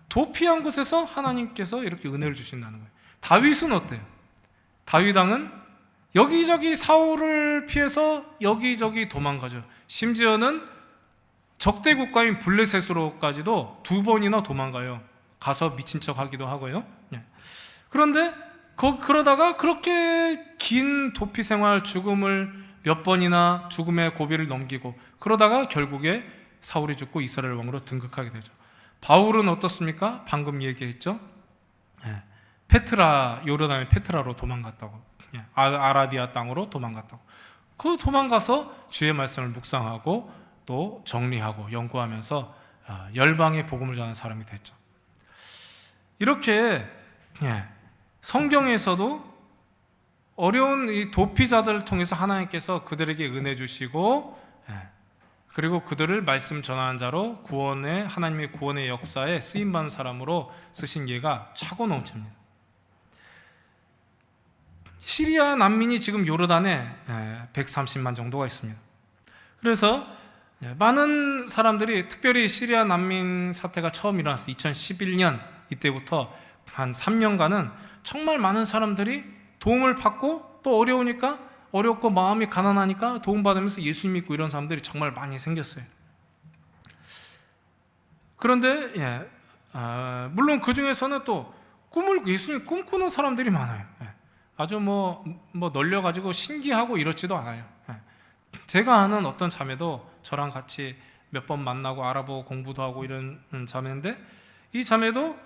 도피한 곳에서 하나님께서 이렇게 은혜를 주신다는 거예요. 다윗은 어때요? 다윗 왕은 여기저기 사울을 피해서 여기저기 도망가죠. 심지어는 적대 국가인 블레셋으로까지도 2번이나 도망가요. 가서 미친 척 하기도 하고요. 그런데 그러다가 그렇게 긴 도피 생활, 죽음을 몇 번이나 죽음의 고비를 넘기고 그러다가 결국에 사울이 죽고 이스라엘 왕으로 등극하게 되죠. 바울은 어떻습니까? 방금 얘기했죠. 페트라, 요르단의 페트라로 도망갔다고. 아라비아 땅으로 도망갔다고. 그 도망가서 주의 말씀을 묵상하고 또 정리하고 연구하면서 열방의 복음을 전하는 사람이 됐죠. 이렇게 성경에서도 어려운 이 도피자들을 통해서 하나님께서 그들에게 은혜 주시고, 그리고 그들을 말씀 전하는 자로 하나님의 구원의 역사에 쓰임받는 사람으로 쓰신 예가 차고 넘칩니다. 시리아 난민이 지금 요르단에 130만 정도가 있습니다. 그래서 많은 사람들이, 특별히 시리아 난민 사태가 처음 일어났을 2011년 이때부터 한 3년간은 정말 많은 사람들이 도움을 받고, 또 어렵고 마음이 가난하니까 도움받으면서 예수 믿고 이런 사람들이 정말 많이 생겼어요. 그런데 물론 그 중에서는 또 예수님 꿈꾸는 사람들이 많아요. 아주 널려가지고 신기하고 이렇지도 않아요. 제가 아는 어떤 자매도 저랑 같이 몇 번 만나고 알아보고 공부도 하고 이런 자매인데, 이 자매도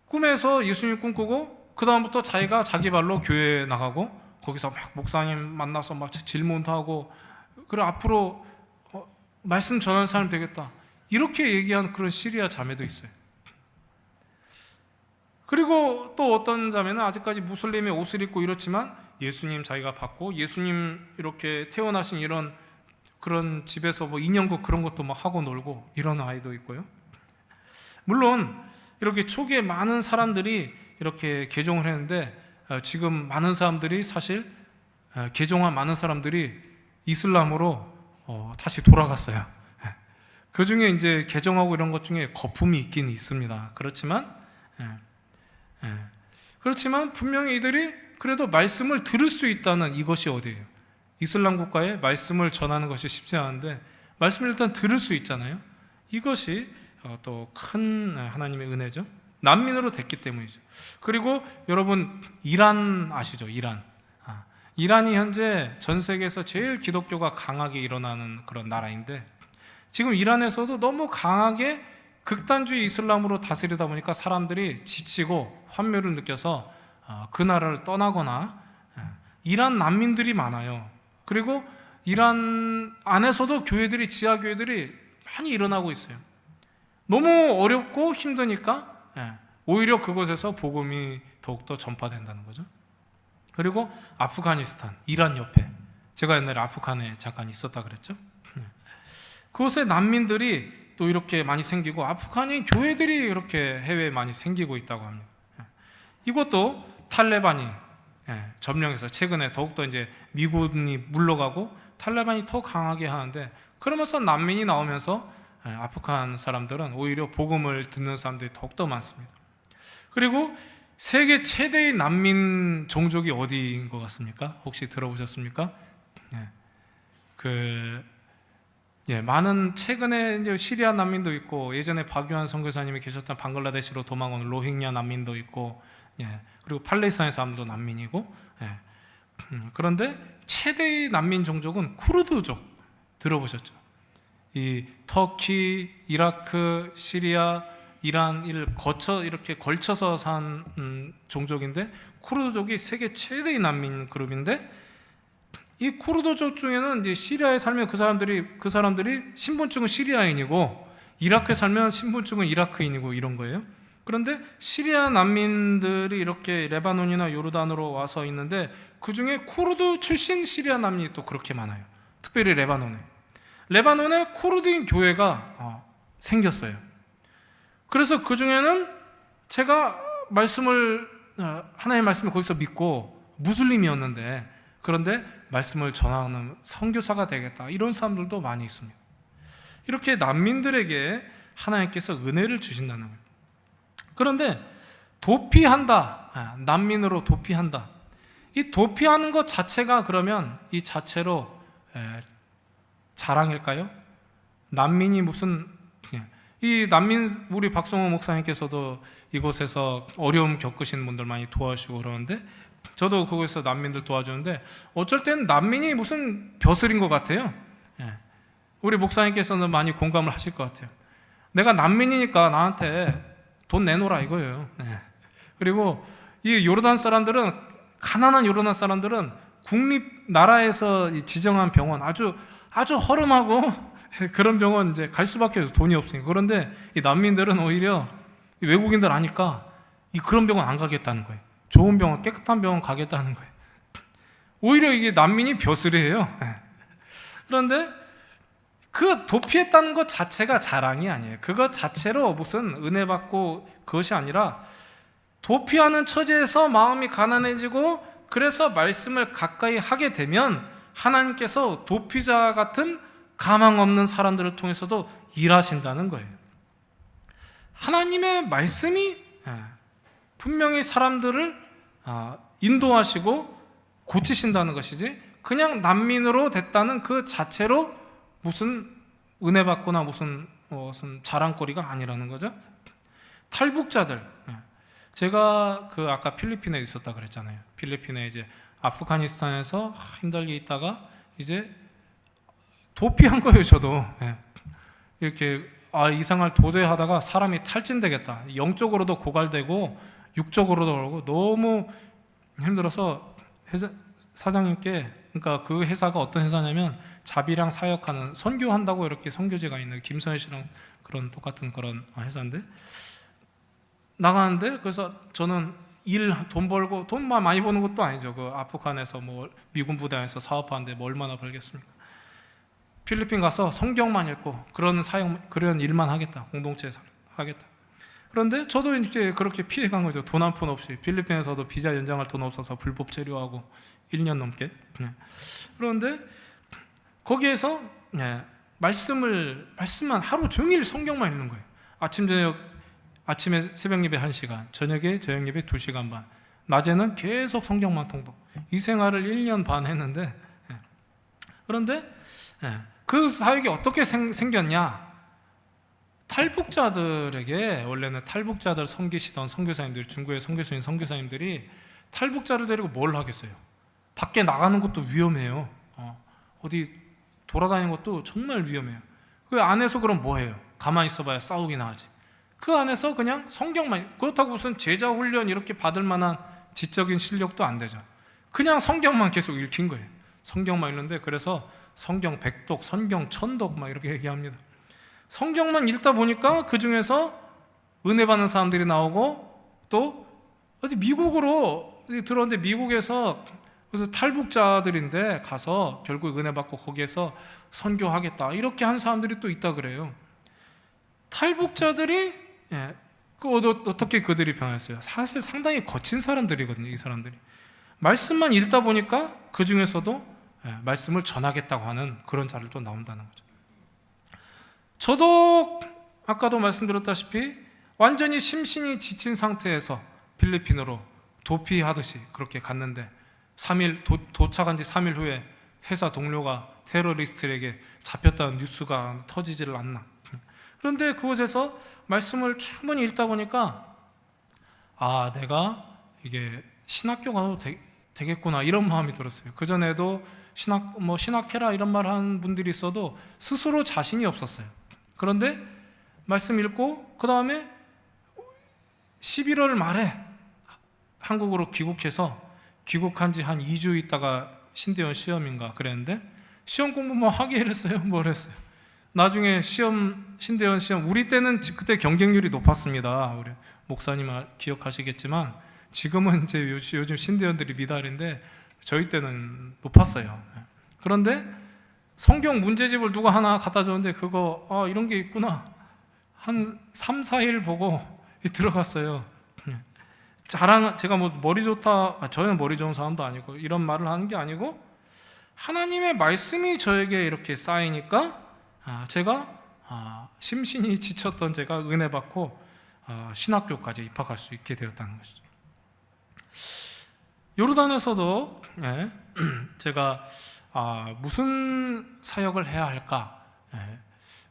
꿈에서 예수님 꿈꾸고 그 다음부터 자기가 자기 발로 교회에 나가고 거기서 막 목사님 만나서 막 질문도 하고, 그래 앞으로 말씀 전하는 사람 되겠다 이렇게 얘기하는 그런 시리아 자매도 있어요. 그리고 또 어떤 자매는 아직까지 무슬림의 옷을 입고 이렇지만 예수님 자기가 받고, 예수님 이렇게 태어나신 이런 그런 집에서 인형극 그런 것도 막 하고 놀고 이런 아이도 있고요. 물론 이렇게 초기에 많은 사람들이 이렇게 개종을 했는데, 지금 많은 사람들이 사실 개종한 많은 사람들이 이슬람으로 다시 돌아갔어요. 그 중에 이제 개종하고 이런 것 중에 거품이 있긴 있습니다. 그렇지만 분명히 이들이 그래도 말씀을 들을 수 있다는 이것이 어디예요? 이슬람 국가에 말씀을 전하는 것이 쉽지 않은데 말씀을 일단 들을 수 있잖아요. 이것이 또 큰 하나님의 은혜죠. 난민으로 됐기 때문이죠. 그리고 여러분 이란 아시죠? 이란이 현재 전 세계에서 제일 기독교가 강하게 일어나는 그런 나라인데, 지금 이란에서도 너무 강하게 극단주의 이슬람으로 다스리다 보니까 사람들이 지치고 환멸을 느껴서 그 나라를 떠나거나, 이란 난민들이 많아요. 그리고 이란 안에서도 지하교회들이 많이 일어나고 있어요. 너무 어렵고 힘드니까 오히려 그곳에서 복음이 더욱더 전파된다는 거죠. 그리고 아프가니스탄, 이란 옆에, 제가 옛날에 아프간에 잠깐 있었다 그랬죠. 그곳에 난민들이 또 이렇게 많이 생기고, 아프간의 교회들이 이렇게 해외에 많이 생기고 있다고 합니다. 이것도 탈레반이 점령해서 최근에 더욱더 이제 미군이 물러가고 탈레반이 더 강하게 하는데, 그러면서 난민이 나오면서 아프간 사람들은 오히려 복음을 듣는 사람들이 더욱더 많습니다. 그리고 세계 최대의 난민 종족이 어디인 것 같습니까? 혹시 들어보셨습니까? 많은 최근에 이제 시리아 난민도 있고, 예전에 박유한 선교사님이 계셨던 방글라데시로 도망온 로힝야 난민도 있고, 그리고 팔레스타인 사람도 난민이고, 그런데 최대의 난민 종족은 쿠르드족 들어보셨죠? 이 터키, 이라크, 시리아, 이란을 이렇게 걸쳐서 산 종족인데, 쿠르드족이 세계 최대의 난민 그룹인데, 이 쿠르드족 중에는 이제 시리아에 살면 그 사람들이 신분증은 시리아인이고, 이라크에 살면 신분증은 이라크인이고 이런 거예요. 그런데 시리아 난민들이 이렇게 레바논이나 요르단으로 와서 있는데, 그 중에 쿠르드 출신 시리아 난민이 또 그렇게 많아요. 특별히 레바논에 쿠르드인 교회가 생겼어요. 그래서 그 중에는 제가 하나님의 말씀을 거기서 믿고 무슬림이었는데, 그런데 말씀을 전하는 선교사가 되겠다, 이런 사람들도 많이 있습니다. 이렇게 난민들에게 하나님께서 은혜를 주신다는 거예요. 그런데 난민으로 도피한다. 이 도피하는 것 자체가 그러면 이 자체로 자랑일까요? 난민이 우리 박성호 목사님께서도 이곳에서 어려움 겪으신 분들 많이 도와주시고 그러는데, 저도 그곳에서 난민들 도와주는데, 어쩔 땐 난민이 무슨 벼슬인 것 같아요. 우리 목사님께서는 많이 공감을 하실 것 같아요. 내가 난민이니까 나한테 돈 내놓으라 이거예요. 그리고 이 가난한 요르단 사람들은 나라에서 지정한 병원, 아주 허름하고 그런 병원 이제 갈 수밖에 없어요. 돈이 없으니까. 그런데 이 난민들은 오히려 외국인들 아니까 그런 병원 안 가겠다는 거예요. 좋은 병원, 깨끗한 병원 가겠다는 거예요. 오히려 이게 난민이 벼슬이에요. 그런데 그 도피했다는 것 자체가 자랑이 아니에요. 그것 자체로 무슨 은혜 받고 그것이 아니라 도피하는 처지에서 마음이 가난해지고 그래서 말씀을 가까이 하게 되면 하나님께서 도피자 같은 가망 없는 사람들을 통해서도 일하신다는 거예요. 하나님의 말씀이 분명히 사람들을 인도하시고 고치신다는 것이지 그냥 난민으로 됐다는 그 자체로 무슨 은혜 받거나 무슨 자랑거리가 아니라는 거죠. 탈북자들, 제가 그 아까 필리핀에 있었다 그랬잖아요. 필리핀에 이제 아프가니스탄에서 힘들게 있다가 이제 도피한 거예요. 저도 이렇게 이 생활 도저히 하다가 사람이 탈진되겠다, 영적으로도 고갈되고 육적으로도 그러고 너무 힘들어서 사장님께, 그러니까 그 회사가 어떤 회사냐면 자비랑 사역하는, 선교한다고 이렇게 선교지가 있는 김선혜 씨랑 그런 똑같은 그런 회사인데 나가는데, 그래서 저는 돈 벌고, 돈 많이 버는 것도 아니죠. 그 아프간에서 뭐 미군 부대 안에서 사업하는데 뭐 얼마나 벌겠습니까? 필리핀 가서 성경만 읽고 그런 사역, 그런 일만 하겠다, 공동체 하겠다. 그런데 저도 이렇게 그렇게 피해간 거죠. 돈 한 푼 없이. 필리핀에서도 비자 연장할 돈 없어서 불법 체류하고 1년 넘게. 그런데 거기에서 말씀만 하루 종일 성경만 읽는 거예요. 아침에 새벽 예배 1시간, 저녁에 저녁 예배 2시간 반, 낮에는 계속 성경만 통독. 이 생활을 1년 반 했는데, 그런데 그 사역이 어떻게 생겼냐? 탈북자들에게, 원래는 탈북자들 섬기시던 선교사님들, 중국의 선교사님들이 탈북자를 데리고 뭘 하겠어요? 밖에 나가는 것도 위험해요. 어디 돌아다니는 것도 정말 위험해요. 그 안에서 그럼 뭐 해요? 가만히 있어봐야 싸우기나 하지. 그 안에서 그냥 성경만, 그렇다고 무슨 제자 훈련 이렇게 받을 만한 지적인 실력도 안 되죠. 그냥 성경만 계속 읽힌 거예요. 성경만 읽는데, 그래서 성경 100독, 성경 1000독 막 이렇게 얘기합니다. 성경만 읽다 보니까 그 중에서 은혜 받는 사람들이 나오고, 또 어디 미국으로 들어왔는데, 미국에서 그래서 탈북자들인데 가서 결국 은혜 받고 거기에서 선교하겠다 이렇게 한 사람들이 또 있다 그래요. 탈북자들이 어떻게 그들이 변했어요? 사실 상당히 거친 사람들이거든요. 이 사람들이 말씀만 읽다 보니까 그 중에서도 말씀을 전하겠다고 하는 그런 자들도 나온다는 거죠. 저도 아까도 말씀드렸다시피 완전히 심신이 지친 상태에서 필리핀으로 도피하듯이 그렇게 갔는데, 3일 도착한 지 3일 후에 회사 동료가 테러리스트에게 잡혔다는 뉴스가 터지지를 않나. 그런데 그곳에서 말씀을 충분히 읽다 보니까 내가 이게 신학교 가도 되겠구나 이런 마음이 들었어요. 그 전에도 신학해라 이런 말 하는 분들이 있어도 스스로 자신이 없었어요. 그런데 말씀 읽고 그 다음에 11월 말에 한국으로 귀국한 지 한 2주 있다가 신대원 시험인가 그랬는데, 시험 공부 뭐 하게 했어요? 뭘 했어요? 나중에 신대원 시험, 우리 때는 그때 경쟁률이 높았습니다. 우리 목사님 기억하시겠지만 지금은 이제 요즘 신대원들이 미달인데 저희 때는 높았어요. 그런데 성경 문제집을 누가 하나 갖다 줬는데 그거 이런 게 있구나, 한 3, 4일 보고 들어갔어요. 제가 뭐 머리 좋다, 저는 머리 좋은 사람도 아니고 이런 말을 하는 게 아니고, 하나님의 말씀이 저에게 이렇게 쌓이니까 제가 심신이 지쳤던 제가 은혜 받고 신학교까지 입학할 수 있게 되었다는 것이죠. 요르단에서도 제가 무슨 사역을 해야 할까?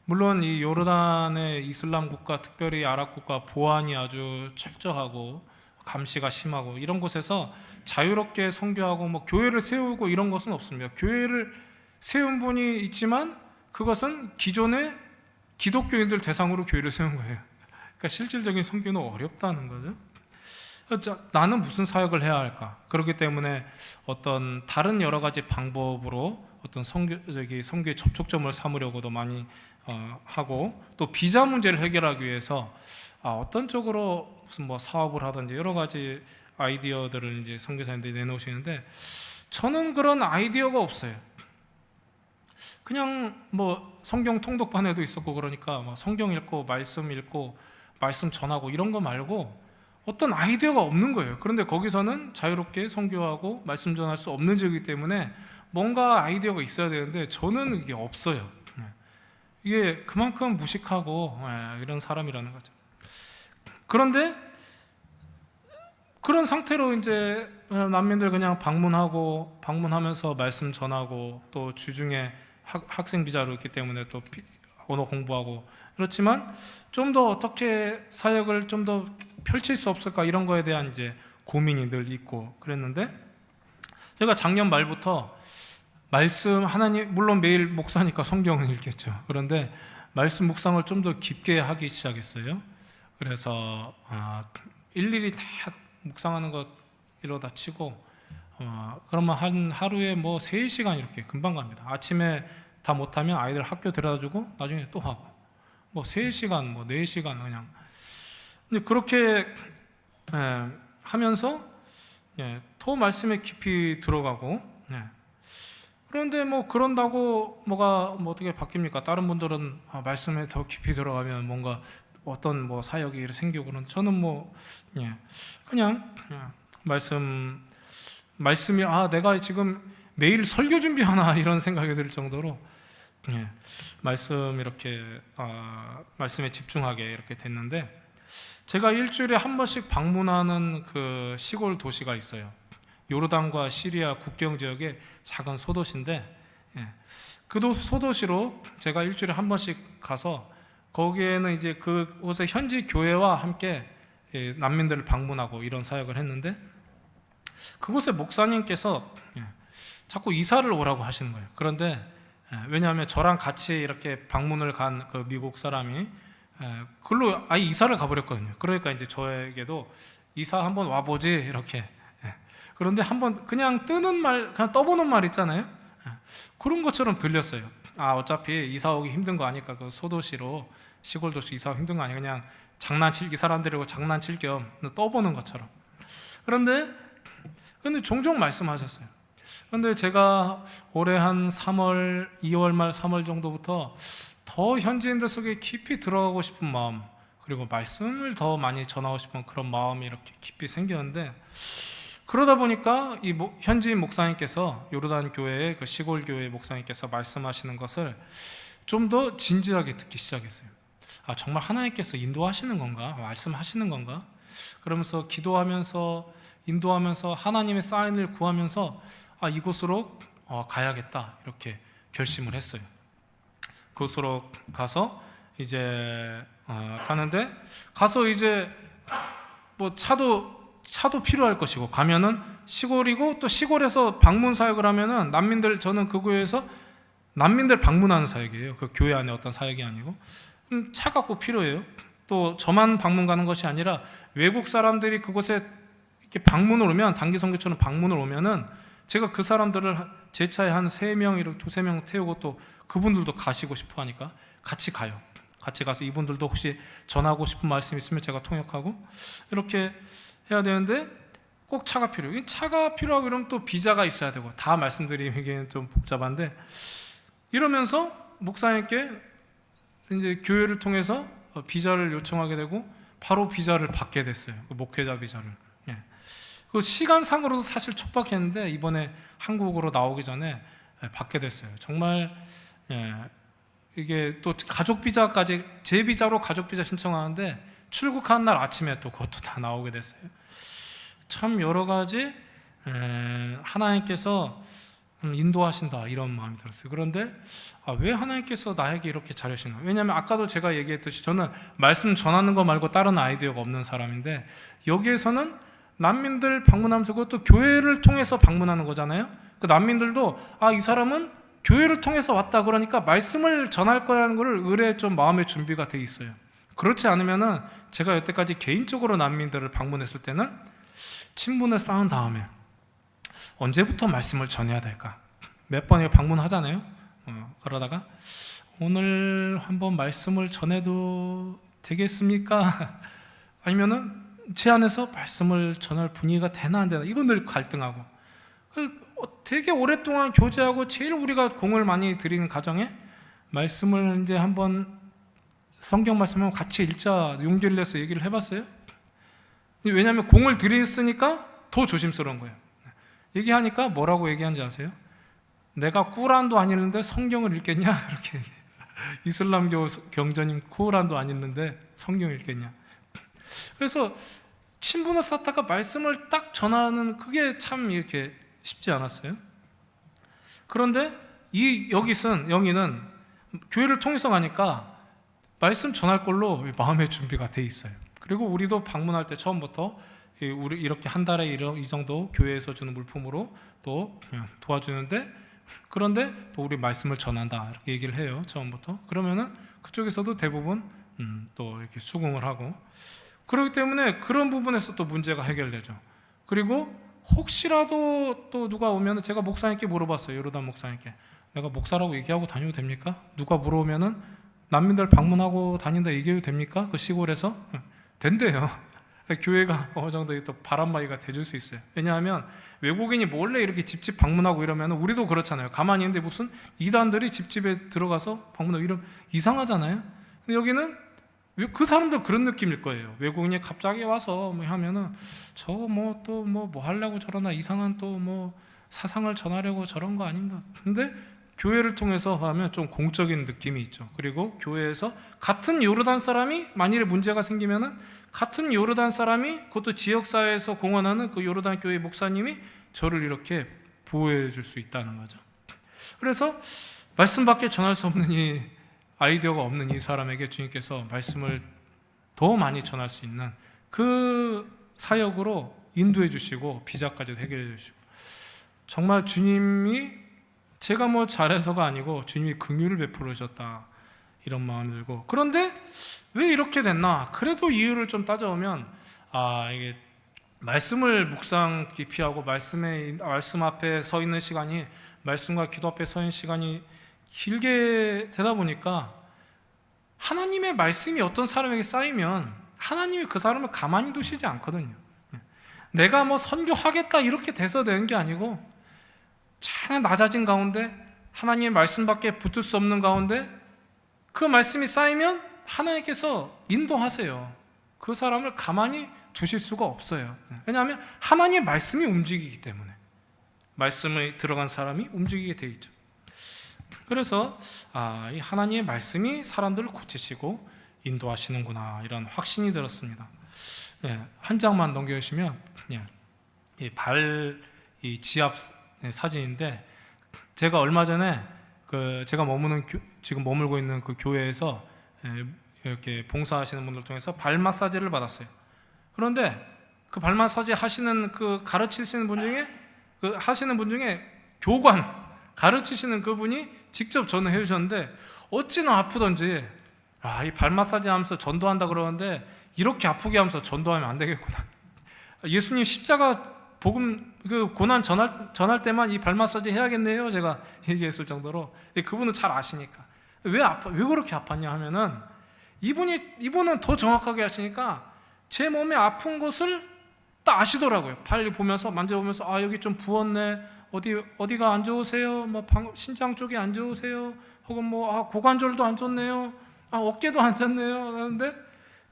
물론 이 요르단의 이슬람 국가, 특별히 아랍 국가 보안이 아주 철저하고 감시가 심하고 이런 곳에서 자유롭게 선교하고 뭐 교회를 세우고 이런 것은 없습니다. 교회를 세운 분이 있지만 그것은 기존의 기독교인들 대상으로 교회를 세운 거예요. 그러니까 실질적인 선교는 어렵다는 거죠. 나는 무슨 사역을 해야 할까? 그렇기 때문에 어떤 다른 여러 가지 방법으로 어떤 선교의 접촉점을 삼으려고도 많이 하고, 또 비자 문제를 해결하기 위해서 어떤 쪽으로 무슨 뭐 사업을 하든지 여러 가지 아이디어들을 이제 선교사님들이 내놓으시는데, 저는 그런 아이디어가 없어요. 그냥 뭐 성경 통독반에도 있었고 그러니까 막 성경 읽고 말씀 전하고 이런 거 말고 어떤 아이디어가 없는 거예요. 그런데 거기서는 자유롭게 선교하고 말씀 전할 수 없는 지역이기 때문에 뭔가 아이디어가 있어야 되는데 저는 이게 없어요. 이게 그만큼 무식하고 이런 사람이라는 거죠. 그런데 그런 상태로 이제 난민들 그냥 방문하면서 말씀 전하고 또 주중에 학생 비자로 있기 때문에 또 언어 공부하고 그렇지만 좀 더 어떻게 사역을 좀 더 펼칠 수 없을까 이런 거에 대한 이제 고민이 늘 있고 그랬는데 제가 작년 말부터 말씀 하나님 물론 매일 목사니까 성경을 읽겠죠. 그런데 말씀 묵상을 좀 더 깊게 하기 시작했어요. 그래서 일일이 다 묵상하는 것 이러다 치고 그러면 한 하루에 뭐 3시간 이렇게 금방 갑니다. 아침에 다 못하면 아이들 학교 데려다주고 나중에 또 하고 뭐 3시간 뭐 4시간 그냥 근데 그렇게 하면서 더 말씀에 깊이 들어가고 그런데 뭐 그런다고 뭐가 뭐 어떻게 바뀝니까? 다른 분들은 말씀에 더 깊이 들어가면 뭔가 어떤 뭐 사역이 생기고 그런 저는 뭐 그냥 말씀이 내가 지금 매일 설교 준비하나 이런 생각이 들 정도로 말씀에 집중하게 이렇게 됐는데 제가 일주일에 한 번씩 방문하는 그 시골 도시가 있어요. 요르단과 시리아 국경 지역의 작은 소도시인데 그 소도시로 제가 일주일에 한 번씩 가서 거기에는 이제 그곳의 현지 교회와 함께 난민들을 방문하고 이런 사역을 했는데 그곳의 목사님께서 자꾸 이사를 오라고 하시는 거예요. 그런데 왜냐하면 저랑 같이 이렇게 방문을 간 그 미국 사람이 그걸로 아예 이사를 가버렸거든요. 그러니까 이제 저에게도 이사 한번 와보지 이렇게 그런데 한번 그냥 그냥 떠보는 말 있잖아요. 그런 것처럼 들렸어요. 어차피 이사 오기 힘든 거 아니까 그 소도시로 시골 도시 이사 오기 힘든 거 아니야. 그냥 이 사람들이고 장난칠 겸 떠보는 것처럼. 근데 종종 말씀하셨어요. 그런데 제가 올해 한 2월 말 3월 정도부터 더 현지인들 속에 깊이 들어가고 싶은 마음 그리고 말씀을 더 많이 전하고 싶은 그런 마음이 이렇게 깊이 생겼는데 그러다 보니까 이 현지인 목사님께서 요르단 교회의 그 시골 교회 목사님께서 말씀하시는 것을 좀 더 진지하게 듣기 시작했어요. 정말 하나님께서 인도하시는 건가? 말씀하시는 건가? 그러면서 기도하면서 인도하면서 하나님의 사인을 구하면서 이곳으로 가야겠다 이렇게 결심을 했어요. 그곳으로 가서 이제 가는데 가서 이제 뭐 차도 필요할 것이고 가면은 시골이고 또 시골에서 방문 사역을 하면은 저는 그 교회에서 난민들 방문하는 사역이에요. 그 교회 안에 어떤 사역이 아니고 차가 꼭 필요해요. 또 저만 방문 가는 것이 아니라 외국 사람들이 그곳에 이렇게 방문을 오면 단기 선교처럼 방문을 오면은 제가 그 사람들을 제 차에 한 3명 이렇게 2-3명 태우고 또 그분들도 가시고 싶어 하니까 같이 가요. 같이 가서 이분들도 혹시 전하고 싶은 말씀 있으면 제가 통역하고 이렇게 해야 되는데 꼭 차가 필요해요. 차가 필요하고 그러면 또 비자가 있어야 되고 다 말씀드리기에는 좀 복잡한데 이러면서 목사님께 이제 교회를 통해서 비자를 요청하게 되고 바로 비자를 받게 됐어요. 그 목회자 비자를. 그 시간상으로도 사실 촉박했는데 이번에 한국으로 나오기 전에 받게 됐어요. 정말 이게 또 가족 비자까지 제 비자로 가족 비자 신청하는데 출국한 날 아침에 또 그것도 다 나오게 됐어요. 참 여러 가지 하나님께서 인도하신다 이런 마음이 들었어요. 그런데 왜 하나님께서 나에게 이렇게 잘하시나? 왜냐하면 아까도 제가 얘기했듯이 저는 말씀 전하는 거 말고 다른 아이디어가 없는 사람인데 여기에서는 난민들 방문하면서 그것도 교회를 통해서 방문하는 거잖아요. 그 난민들도 이 사람은 교회를 통해서 왔다 그러니까 말씀을 전할 거라는 걸 의뢰 좀 마음의 준비가 돼 있어요. 그렇지 않으면은 제가 여태까지 개인적으로 난민들을 방문했을 때는 친분을 쌓은 다음에 언제부터 말씀을 전해야 될까? 몇 번에 방문하잖아요. 그러다가 오늘 한번 말씀을 전해도 되겠습니까? 아니면은 제 안에서 말씀을 전할 분위기가 되나 안 되나 이거 늘 갈등하고 되게 오랫동안 교제하고 제일 우리가 공을 많이 들이는 가정에 말씀을 이제 한번 성경 말씀을 같이 읽자 용기를 내서 얘기를 해봤어요. 왜냐하면 공을 들였으니까 더 조심스러운 거예요. 얘기하니까 뭐라고 얘기하는지 아세요? 내가 꾸란도 안 읽는데 성경을 읽겠냐? 이렇게 이슬람교 경전인 쿠란도 안 읽는데 성경 읽겠냐? 그래서 친분을 쌓다가 말씀을 딱 전하는 그게 참 이렇게 쉽지 않았어요. 그런데 이 여기 쓴 영희는 교회를 통해서 가니까 말씀 전할 걸로 마음의 준비가 돼 있어요. 그리고 우리도 방문할 때 처음부터 우리 이렇게 한 달에 이 정도 교회에서 주는 물품으로 또 도와주는데, 그런데 또 우리 말씀을 전한다 이렇게 얘기를 해요. 처음부터. 그러면은 그쪽에서도 대부분 또 이렇게 수긍을 하고, 그렇기 때문에 그런 부분에서 또 문제가 해결되죠. 그리고 혹시라도 또 누가 오면 제가 목사님께 물어봤어요. 요르단 목사님께, 내가 목사라고 얘기하고 다녀도 됩니까? 누가 물어오면은 난민들 방문하고 다닌다 얘기해도 됩니까? 그 시골에서? 된대요. 교회가 어느 정도 또 바람막이가 돼줄 수 있어요. 왜냐하면 외국인이 몰래 이렇게 집집 방문하고 이러면 우리도 그렇잖아요. 가만히 있는데 무슨 이단들이 집집에 들어가서 방문하고 이러면 이상하잖아요. 근데 여기는 그 사람들 그런 느낌일 거예요. 외국인이 갑자기 와서 뭐 하면은 저거 뭐 또 뭐 하려고 저러나, 이상한 또 뭐 사상을 전하려고 저런 거 아닌가. 근데 교회를 통해서 하면 좀 공적인 느낌이 있죠. 그리고 교회에서 같은 요르단 사람이 만일에 문제가 생기면은 같은 요르단 사람이, 그것도 지역사회에서 공헌하는 그 요르단 교회 목사님이 저를 이렇게 보호해 줄 수 있다는 거죠. 그래서 말씀밖에 전할 수 없는 이 아이디어가 없는 이 사람에게 주님께서 말씀을 더 많이 전할 수 있는 그 사역으로 인도해 주시고 비자까지도 해결해 주시고, 정말 주님이 제가 뭐 잘해서가 아니고 주님이 긍휼을 베풀어 주셨다 이런 마음이 들고, 그런데 왜 이렇게 됐나? 그래도 이유를 좀 따져보면 이게 말씀을 묵상 깊이 하고 말씀 앞에 서 있는 시간이, 말씀과 기도 앞에 서 있는 시간이 길게 되다 보니까 하나님의 말씀이 어떤 사람에게 쌓이면 하나님이 그 사람을 가만히 두시지 않거든요. 내가 뭐 선교하겠다 이렇게 돼서 되는 게 아니고 참 낮아진 가운데 하나님의 말씀밖에 붙을 수 없는 가운데 그 말씀이 쌓이면 하나님께서 인도하세요. 그 사람을 가만히 두실 수가 없어요. 왜냐하면 하나님의 말씀이 움직이기 때문에, 말씀에 들어간 사람이 움직이게 돼 있죠. 그래서 이 하나님의 말씀이 사람들을 고치시고 인도하시는구나 이런 확신이 들었습니다. 한 장만 넘겨주시면 이 지압 사진인데, 제가 얼마 전에 제가 지금 머물고 있는 그 교회에서 이렇게 봉사하시는 분들 통해서 발 마사지를 받았어요. 그런데 그 발 마사지 하시는 가르치시는 분 중에 교관 가르치시는 그분이 직접 전화해 주셨는데, 어찌나 아프던지 이 발 마사지 하면서 전도한다 그러는데 이렇게 아프게 하면서 전도하면 안 되겠구나. 예수님 십자가 복음 고난 전할 때만 이 발 마사지 해야겠네요. 제가 얘기했을 정도로. 그분은 잘 아시니까. 왜 그렇게 아팠냐 하면은 이분은 더 정확하게 하시니까 제 몸에 아픈 곳을 딱 아시더라고요. 발 보면서 만져보면서 여기 좀 부었네. 어디가 안 좋으세요? 뭐 신장 쪽이 안 좋으세요? 혹은 뭐 고관절도 안 좋네요. 어깨도 안 좋네요. 그런데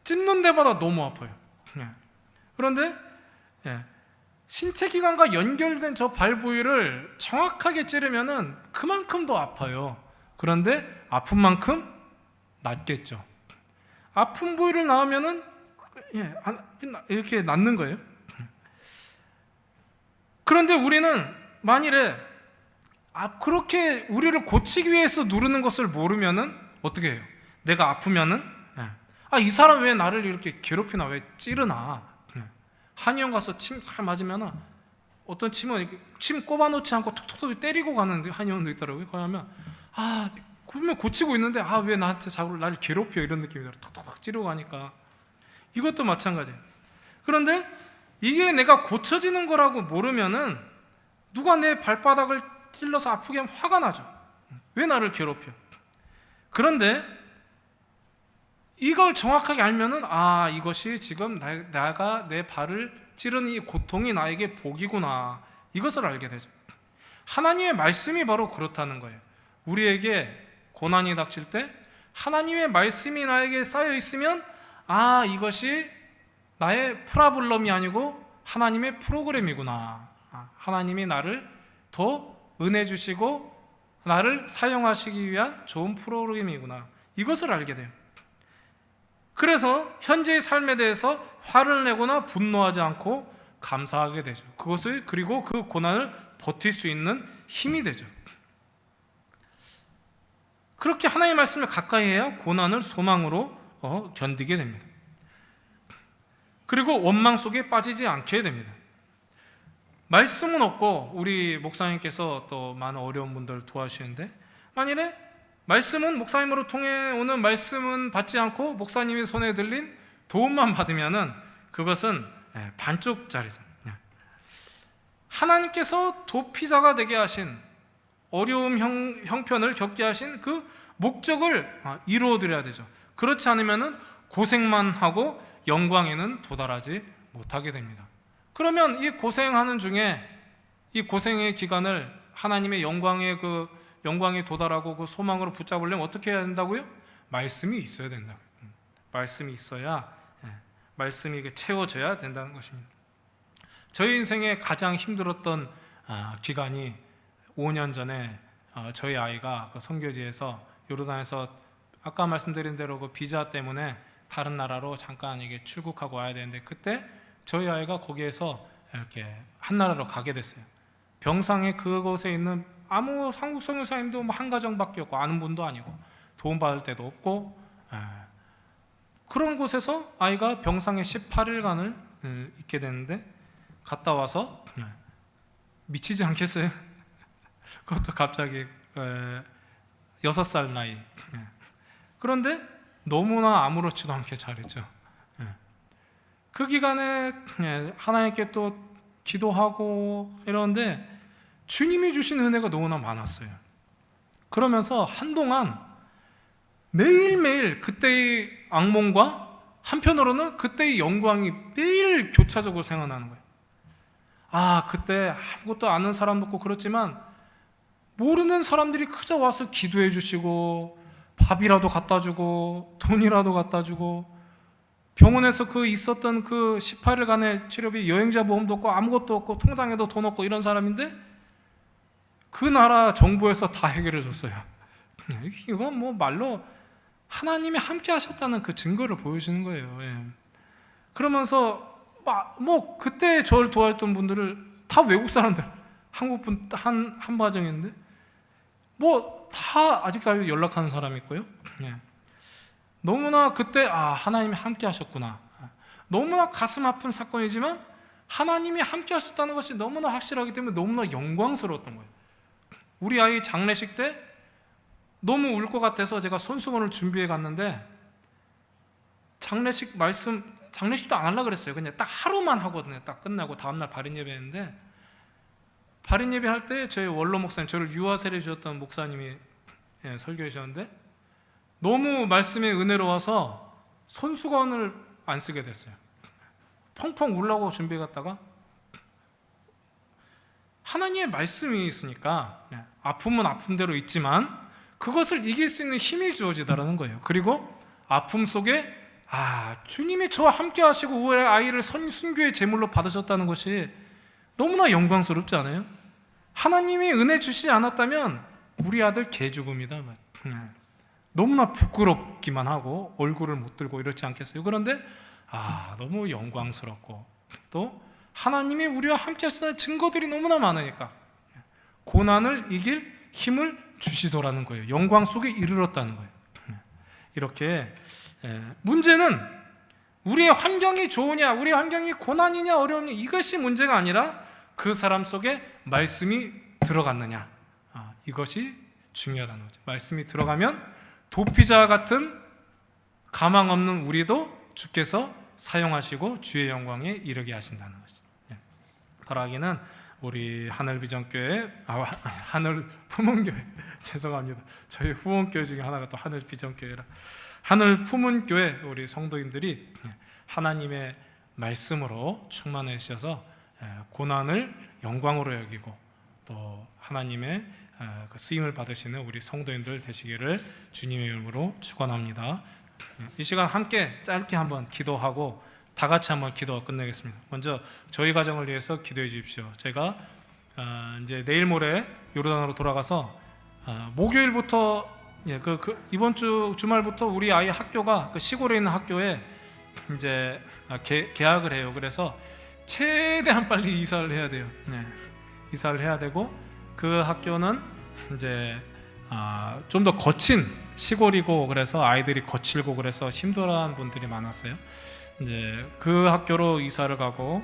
찝는 데마다 너무 아파요. 그런데 신체 기관과 연결된 저 발 부위를 정확하게 찌르면은 그만큼 더 아파요. 그런데 아픈 만큼 낫겠죠. 아픈 부위를 낳으면은 이렇게 낫는 거예요. 그런데 우리는 만일에 그렇게 우리를 고치기 위해서 누르는 것을 모르면은 어떻게 해요? 내가 아프면은 이 사람 왜 나를 이렇게 괴롭히나, 왜 찌르나. 한의원 가서 침 맞으면 어떤 침은 이렇게 침 꼽아놓지 않고 톡톡톡 때리고 가는 한의원도 있더라고요. 그러면 분명 고치고 있는데 왜 나한테 자꾸 나를 괴롭혀, 이런 느낌이 들어요. 톡톡톡 찌르고 가니까. 이것도 마찬가지예요. 그런데 이게 내가 고쳐지는 거라고 모르면은 누가 내 발바닥을 찔러서 아프게 하면 화가 나죠. 왜 나를 괴롭혀? 그런데 이걸 정확하게 알면은 이것이 지금 내가 내 발을 찌른 이 고통이 나에게 복이구나. 이것을 알게 되죠. 하나님의 말씀이 바로 그렇다는 거예요. 우리에게 고난이 닥칠 때 하나님의 말씀이 나에게 쌓여 있으면 이것이 나의 프라블럼이 아니고 하나님의 프로그램이구나. 하나님이 나를 더 은혜 주시고 나를 사용하시기 위한 좋은 프로그램이구나. 이것을 알게 돼요. 그래서 현재의 삶에 대해서 화를 내거나 분노하지 않고 감사하게 되죠. 그리고 그 고난을 버틸 수 있는 힘이 되죠. 그렇게 하나님의 말씀을 가까이 해야 고난을 소망으로 견디게 됩니다. 그리고 원망 속에 빠지지 않게 됩니다. 말씀은 없고 우리 목사님께서 또 많은 어려운 분들을 도와주시는데, 만일에 말씀은 목사님으로 통해 오는 말씀은 받지 않고 목사님의 손에 들린 도움만 받으면은 그것은 반쪽짜리죠. 하나님께서 도피자가 되게 하신, 어려움 형편을 겪게 하신 그 목적을 이루어드려야 되죠. 그렇지 않으면은 고생만 하고 영광에는 도달하지 못하게 됩니다. 그러면 이 고생하는 중에 이 고생의 기간을 하나님의 영광에 도달하고 그 소망으로 붙잡으려면 어떻게 해야 된다고요? 말씀이 있어야 된다고요. 말씀이 있어야, 말씀이 채워져야 된다는 것입니다. 저희 인생에 가장 힘들었던 기간이 5년 전에 저희 아이가 그 선교지에서 요르단에서 아까 말씀드린 대로 그 비자 때문에 다른 나라로 잠깐 이게 출국하고 와야 되는데, 그때 저희 아이가 거기에서 이렇게 한 나라로 가게 됐어요. 병상에 그곳에 있는 아무 한국 선교사님도 한 가정밖에 없고 아는 분도 아니고 도움받을 데도 없고, 그런 곳에서 아이가 병상에 18일간을 있게 됐는데, 갔다 와서 미치지 않겠어요? 그것도 갑자기 6살 나이. 그런데 너무나 아무렇지도 않게 잘했죠. 그 기간에 하나님께 또 기도하고 이러는데 주님이 주신 은혜가 너무나 많았어요. 그러면서 한동안 매일매일 그때의 악몽과 한편으로는 그때의 영광이 매일 교차적으로 생각나는 거예요. 그때 아무것도 아는 사람도 없고 그렇지만 모르는 사람들이 그저 와서 기도해 주시고 밥이라도 갖다 주고 돈이라도 갖다 주고, 병원에서 있었던 그 18일간의 치료비 여행자 보험도 없고 아무것도 없고 통장에도 돈 없고 이런 사람인데 그 나라 정부에서 다 해결해 줬어요. 이건 뭐 말로 하나님이 함께 하셨다는 그 증거를 보여주는 거예요. 그러면서 그때 저를 도와줬던 분들을 다 외국 사람들, 한국 분 한 가정인데 다 아직까지 연락하는 사람이 있고요. 너무나 그때 하나님이 함께 하셨구나. 너무나 가슴 아픈 사건이지만 하나님이 함께 하셨다는 것이 너무나 확실하기 때문에 너무나 영광스러웠던 거예요. 우리 아이 장례식 때 너무 울 것 같아서 제가 손수건을 준비해 갔는데, 장례식도 안 하려고 그랬어요. 그냥 딱 하루만 하거든요. 딱 끝나고 다음날 발인 예배 했는데, 발인 예배 할 때 저희 원로 목사님, 저를 유아세례 주셨던 목사님이 설교해 주셨는데, 너무 말씀에 은혜로워서 손수건을 안 쓰게 됐어요. 펑펑 울라고 준비해 갔다가 하나님의 말씀이 있으니까 아픔은 아픔대로 있지만 그것을 이길 수 있는 힘이 주어지다라는 거예요. 그리고 아픔 속에 주님이 저와 함께 하시고 우리 아이를 순교의 제물로 받으셨다는 것이 너무나 영광스럽지 않아요? 하나님이 은혜 주시지 않았다면 우리 아들 개죽음이다. 너무나 부끄럽기만 하고 얼굴을 못 들고 이렇지 않겠어요? 그런데 너무 영광스럽고 또 하나님이 우리와 함께 하시는 증거들이 너무나 많으니까 고난을 이길 힘을 주시더라는 거예요. 영광 속에 이르렀다는 거예요. 이렇게 문제는 우리의 환경이 좋으냐, 우리의 환경이 고난이냐 어려우냐, 이것이 문제가 아니라 그 사람 속에 말씀이 들어갔느냐, 이것이 중요하다는 거죠. 말씀이 들어가면 도피자 같은 가망 없는 우리도 주께서 사용하시고 주의 영광에 이르게 하신다는 것이죠. 바라기는 우리 하늘비전교회, 하늘 품은교회 죄송합니다. 저희 후원교회 중에 하나가 또 하늘비전교회라, 하늘 품은교회 우리 성도님들이 하나님의 말씀으로 충만해 주셔서 고난을 영광으로 여기고 또 하나님의 그 쓰임을 받으시는 우리 성도인들 되시기를 주님의 이름으로 축원합니다. 이 시간 함께 짧게 한번 기도하고 다 같이 한번 기도 끝내겠습니다. 먼저 저희 가정을 위해서 기도해 주십시오. 제가 이제 내일 모레 요르단으로 돌아가서 목요일부터 이번 주 주말부터 우리 아이 학교가 그 시골에 있는 학교에 이제 개학을 해요. 그래서 최대한 빨리 이사를 해야 돼요. 이사를 해야 되고 그 학교는 이제 좀 더 거친 시골이고 그래서 아이들이 거칠고 그래서 힘들어하는 분들이 많았어요. 이제 그 학교로 이사를 가고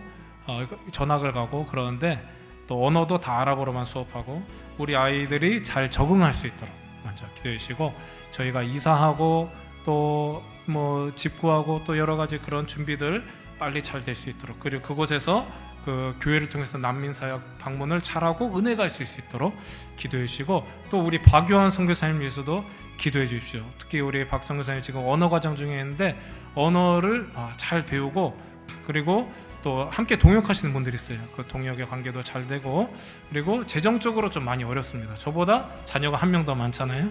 전학을 가고 그러는데 또 언어도 다 아랍어로만 수업하고 우리 아이들이 잘 적응할 수 있도록 먼저 기도해 주시고 저희가 이사하고 또 뭐 집 구하고 또 여러 가지 그런 준비들 빨리 잘 될 수 있도록 그리고 그곳에서 그 교회를 통해서 난민 사역 방문을 잘하고 은혜가 있을 수 있도록 기도해 주시고 또 우리 박요한 선교사님 위해서도 기도해 주십시오. 특히 우리 박 선교사님 지금 언어 과정 중에 있는데 언어를 잘 배우고 그리고 또 함께 동역하시는 분들이 있어요. 그 동역의 관계도 잘 되고 그리고 재정적으로 좀 많이 어렵습니다. 저보다 자녀가 한 명 더 많잖아요.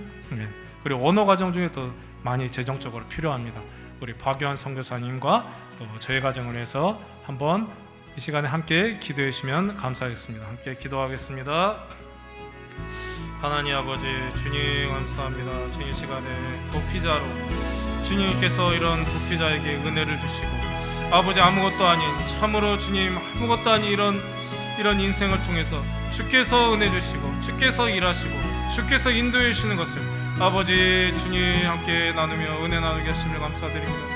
그리고 언어 과정 중에 또 많이 재정적으로 필요합니다. 우리 박요한 선교사님과 또 저희 가정을 위해서 한번 이 시간에 함께 기도해 주시면 감사하겠습니다. 함께 기도하겠습니다. 하나님 아버지 주님 감사합니다. 주님 시간에 도피자로 주님께서 이런 도피자에게 은혜를 주시고 아버지 아무것도 아닌 참으로 주님 아무것도 아닌 이런 인생을 통해서 주께서 은혜 주시고 주께서 일하시고 주께서 인도해 주시는 것을 아버지 주님 함께 나누며 은혜 나누게 하심을 감사드립니다.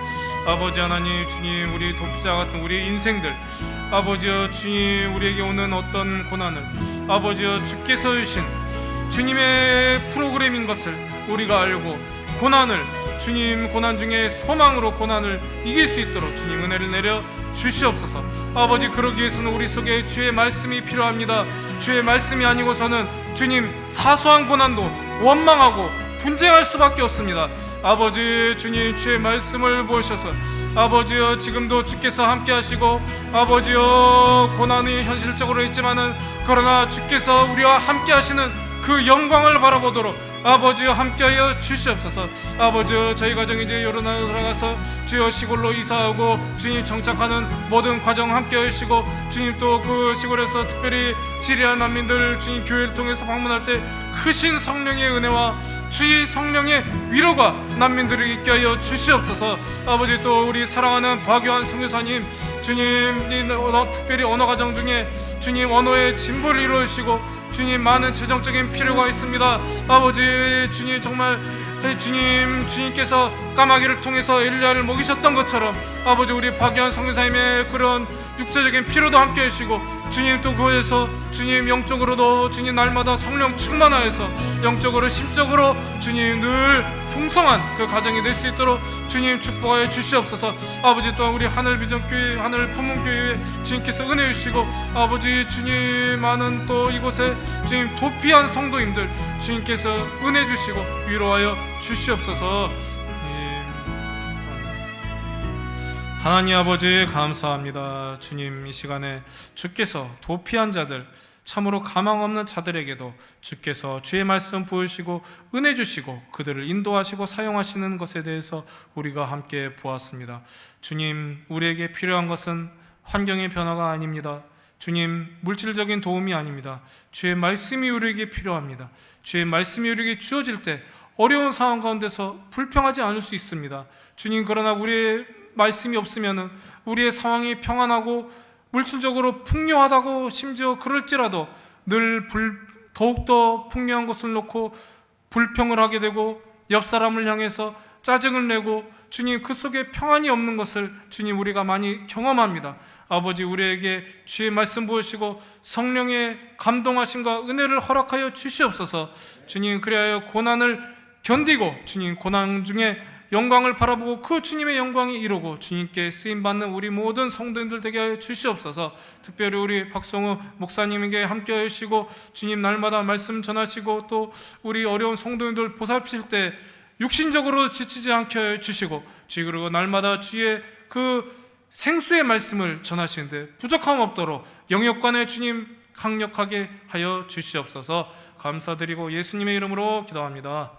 아버지 하나님 주님 우리 도피자 같은 우리 인생들 아버지여 주님 우리에게 오는 어떤 고난을 아버지여 주께서 주신 주님의 프로그램인 것을 우리가 알고 고난을 주님 고난 중에 소망으로 고난을 이길 수 있도록 주님 은혜를 내려 주시옵소서. 아버지 그러기 위해서는 우리 속에 주의 말씀이 필요합니다. 주의 말씀이 아니고서는 주님 사소한 고난도 원망하고 분쟁할 수밖에 없습니다. 아버지 주님 주의 말씀을 보셔서 아버지여 지금도 주께서 함께 하시고 아버지여 고난이 현실적으로 있지만은 그러나 주께서 우리와 함께 하시는 그 영광을 바라보도록 아버지여 함께하여 주시옵소서. 아버지여 저희 가정이 이제 요르단으로 들어가서 주여 시골로 이사하고 주님 정착하는 모든 과정 함께하여 주시고 주님 또 그 시골에서 특별히 시리아 난민들 주님 교회를 통해서 방문할 때 크신 성령의 은혜와 주의 성령의 위로가 난민들을 있게 하여 주시옵소서. 아버지 또 우리 사랑하는 박요한 선교사님 주님 특별히 언어 과정 중에 주님 언어의 진보를 이루어 주시고 주님 많은 재정적인 필요가 있습니다. 아버지 주님 정말 주님께서 까마귀를 통해서 엘리야를 먹이셨던 것처럼 아버지 우리 박요한 선교사님의 그런 육체적인 필요도 함께 해주시고 주님 또 그에서 주님 영적으로도 주님 날마다 성령 충만하여서 영적으로 심적으로 주님 늘 풍성한 그 가정이 될 수 있도록 주님 축복하여 주시옵소서. 아버지 또한 우리 하늘비전교회 하늘품문교회에 주님께서 은혜 주시고 아버지 주님 많은 또 이곳에 주님 도피한 성도님들 주님께서 은혜 주시고 위로하여 주시옵소서. 하나님 아버지 감사합니다. 주님 이 시간에 주께서 도피한 자들 참으로 가망 없는 자들에게도 주께서 주의 말씀 부으시고 은혜 주시고 그들을 인도하시고 사용하시는 것에 대해서 우리가 함께 보았습니다. 주님 우리에게 필요한 것은 환경의 변화가 아닙니다. 주님 물질적인 도움이 아닙니다. 주의 말씀이 우리에게 필요합니다. 주의 말씀이 우리에게 주어질 때 어려운 상황 가운데서 불평하지 않을 수 있습니다. 주님 그러나 우리의 말씀이 없으면 우리의 상황이 평안하고 물질적으로 풍요하다고 심지어 그럴지라도 늘 더욱더 풍요한 것을 놓고 불평을 하게 되고 옆 사람을 향해서 짜증을 내고 주님 그 속에 평안이 없는 것을 주님 우리가 많이 경험합니다. 아버지 우리에게 주의 말씀 부으시고 성령의 감동하심과 은혜를 허락하여 주시옵소서. 주님 그리하여 고난을 견디고 주님 고난 중에 영광을 바라보고 그 주님의 영광이 이루고 주님께 쓰임받는 우리 모든 성도님들 되게 하여 주시옵소서. 특별히 우리 박성우 목사님에게 함께하여 주시고 주님 날마다 말씀 전하시고 또 우리 어려운 성도님들 보살피실 때 육신적으로 지치지 않게 하여 주시고 그리고 날마다 주의 그 생수의 말씀을 전하시는데 부족함 없도록 영역간의 주님 강력하게 하여 주시옵소서. 감사드리고 예수님의 이름으로 기도합니다.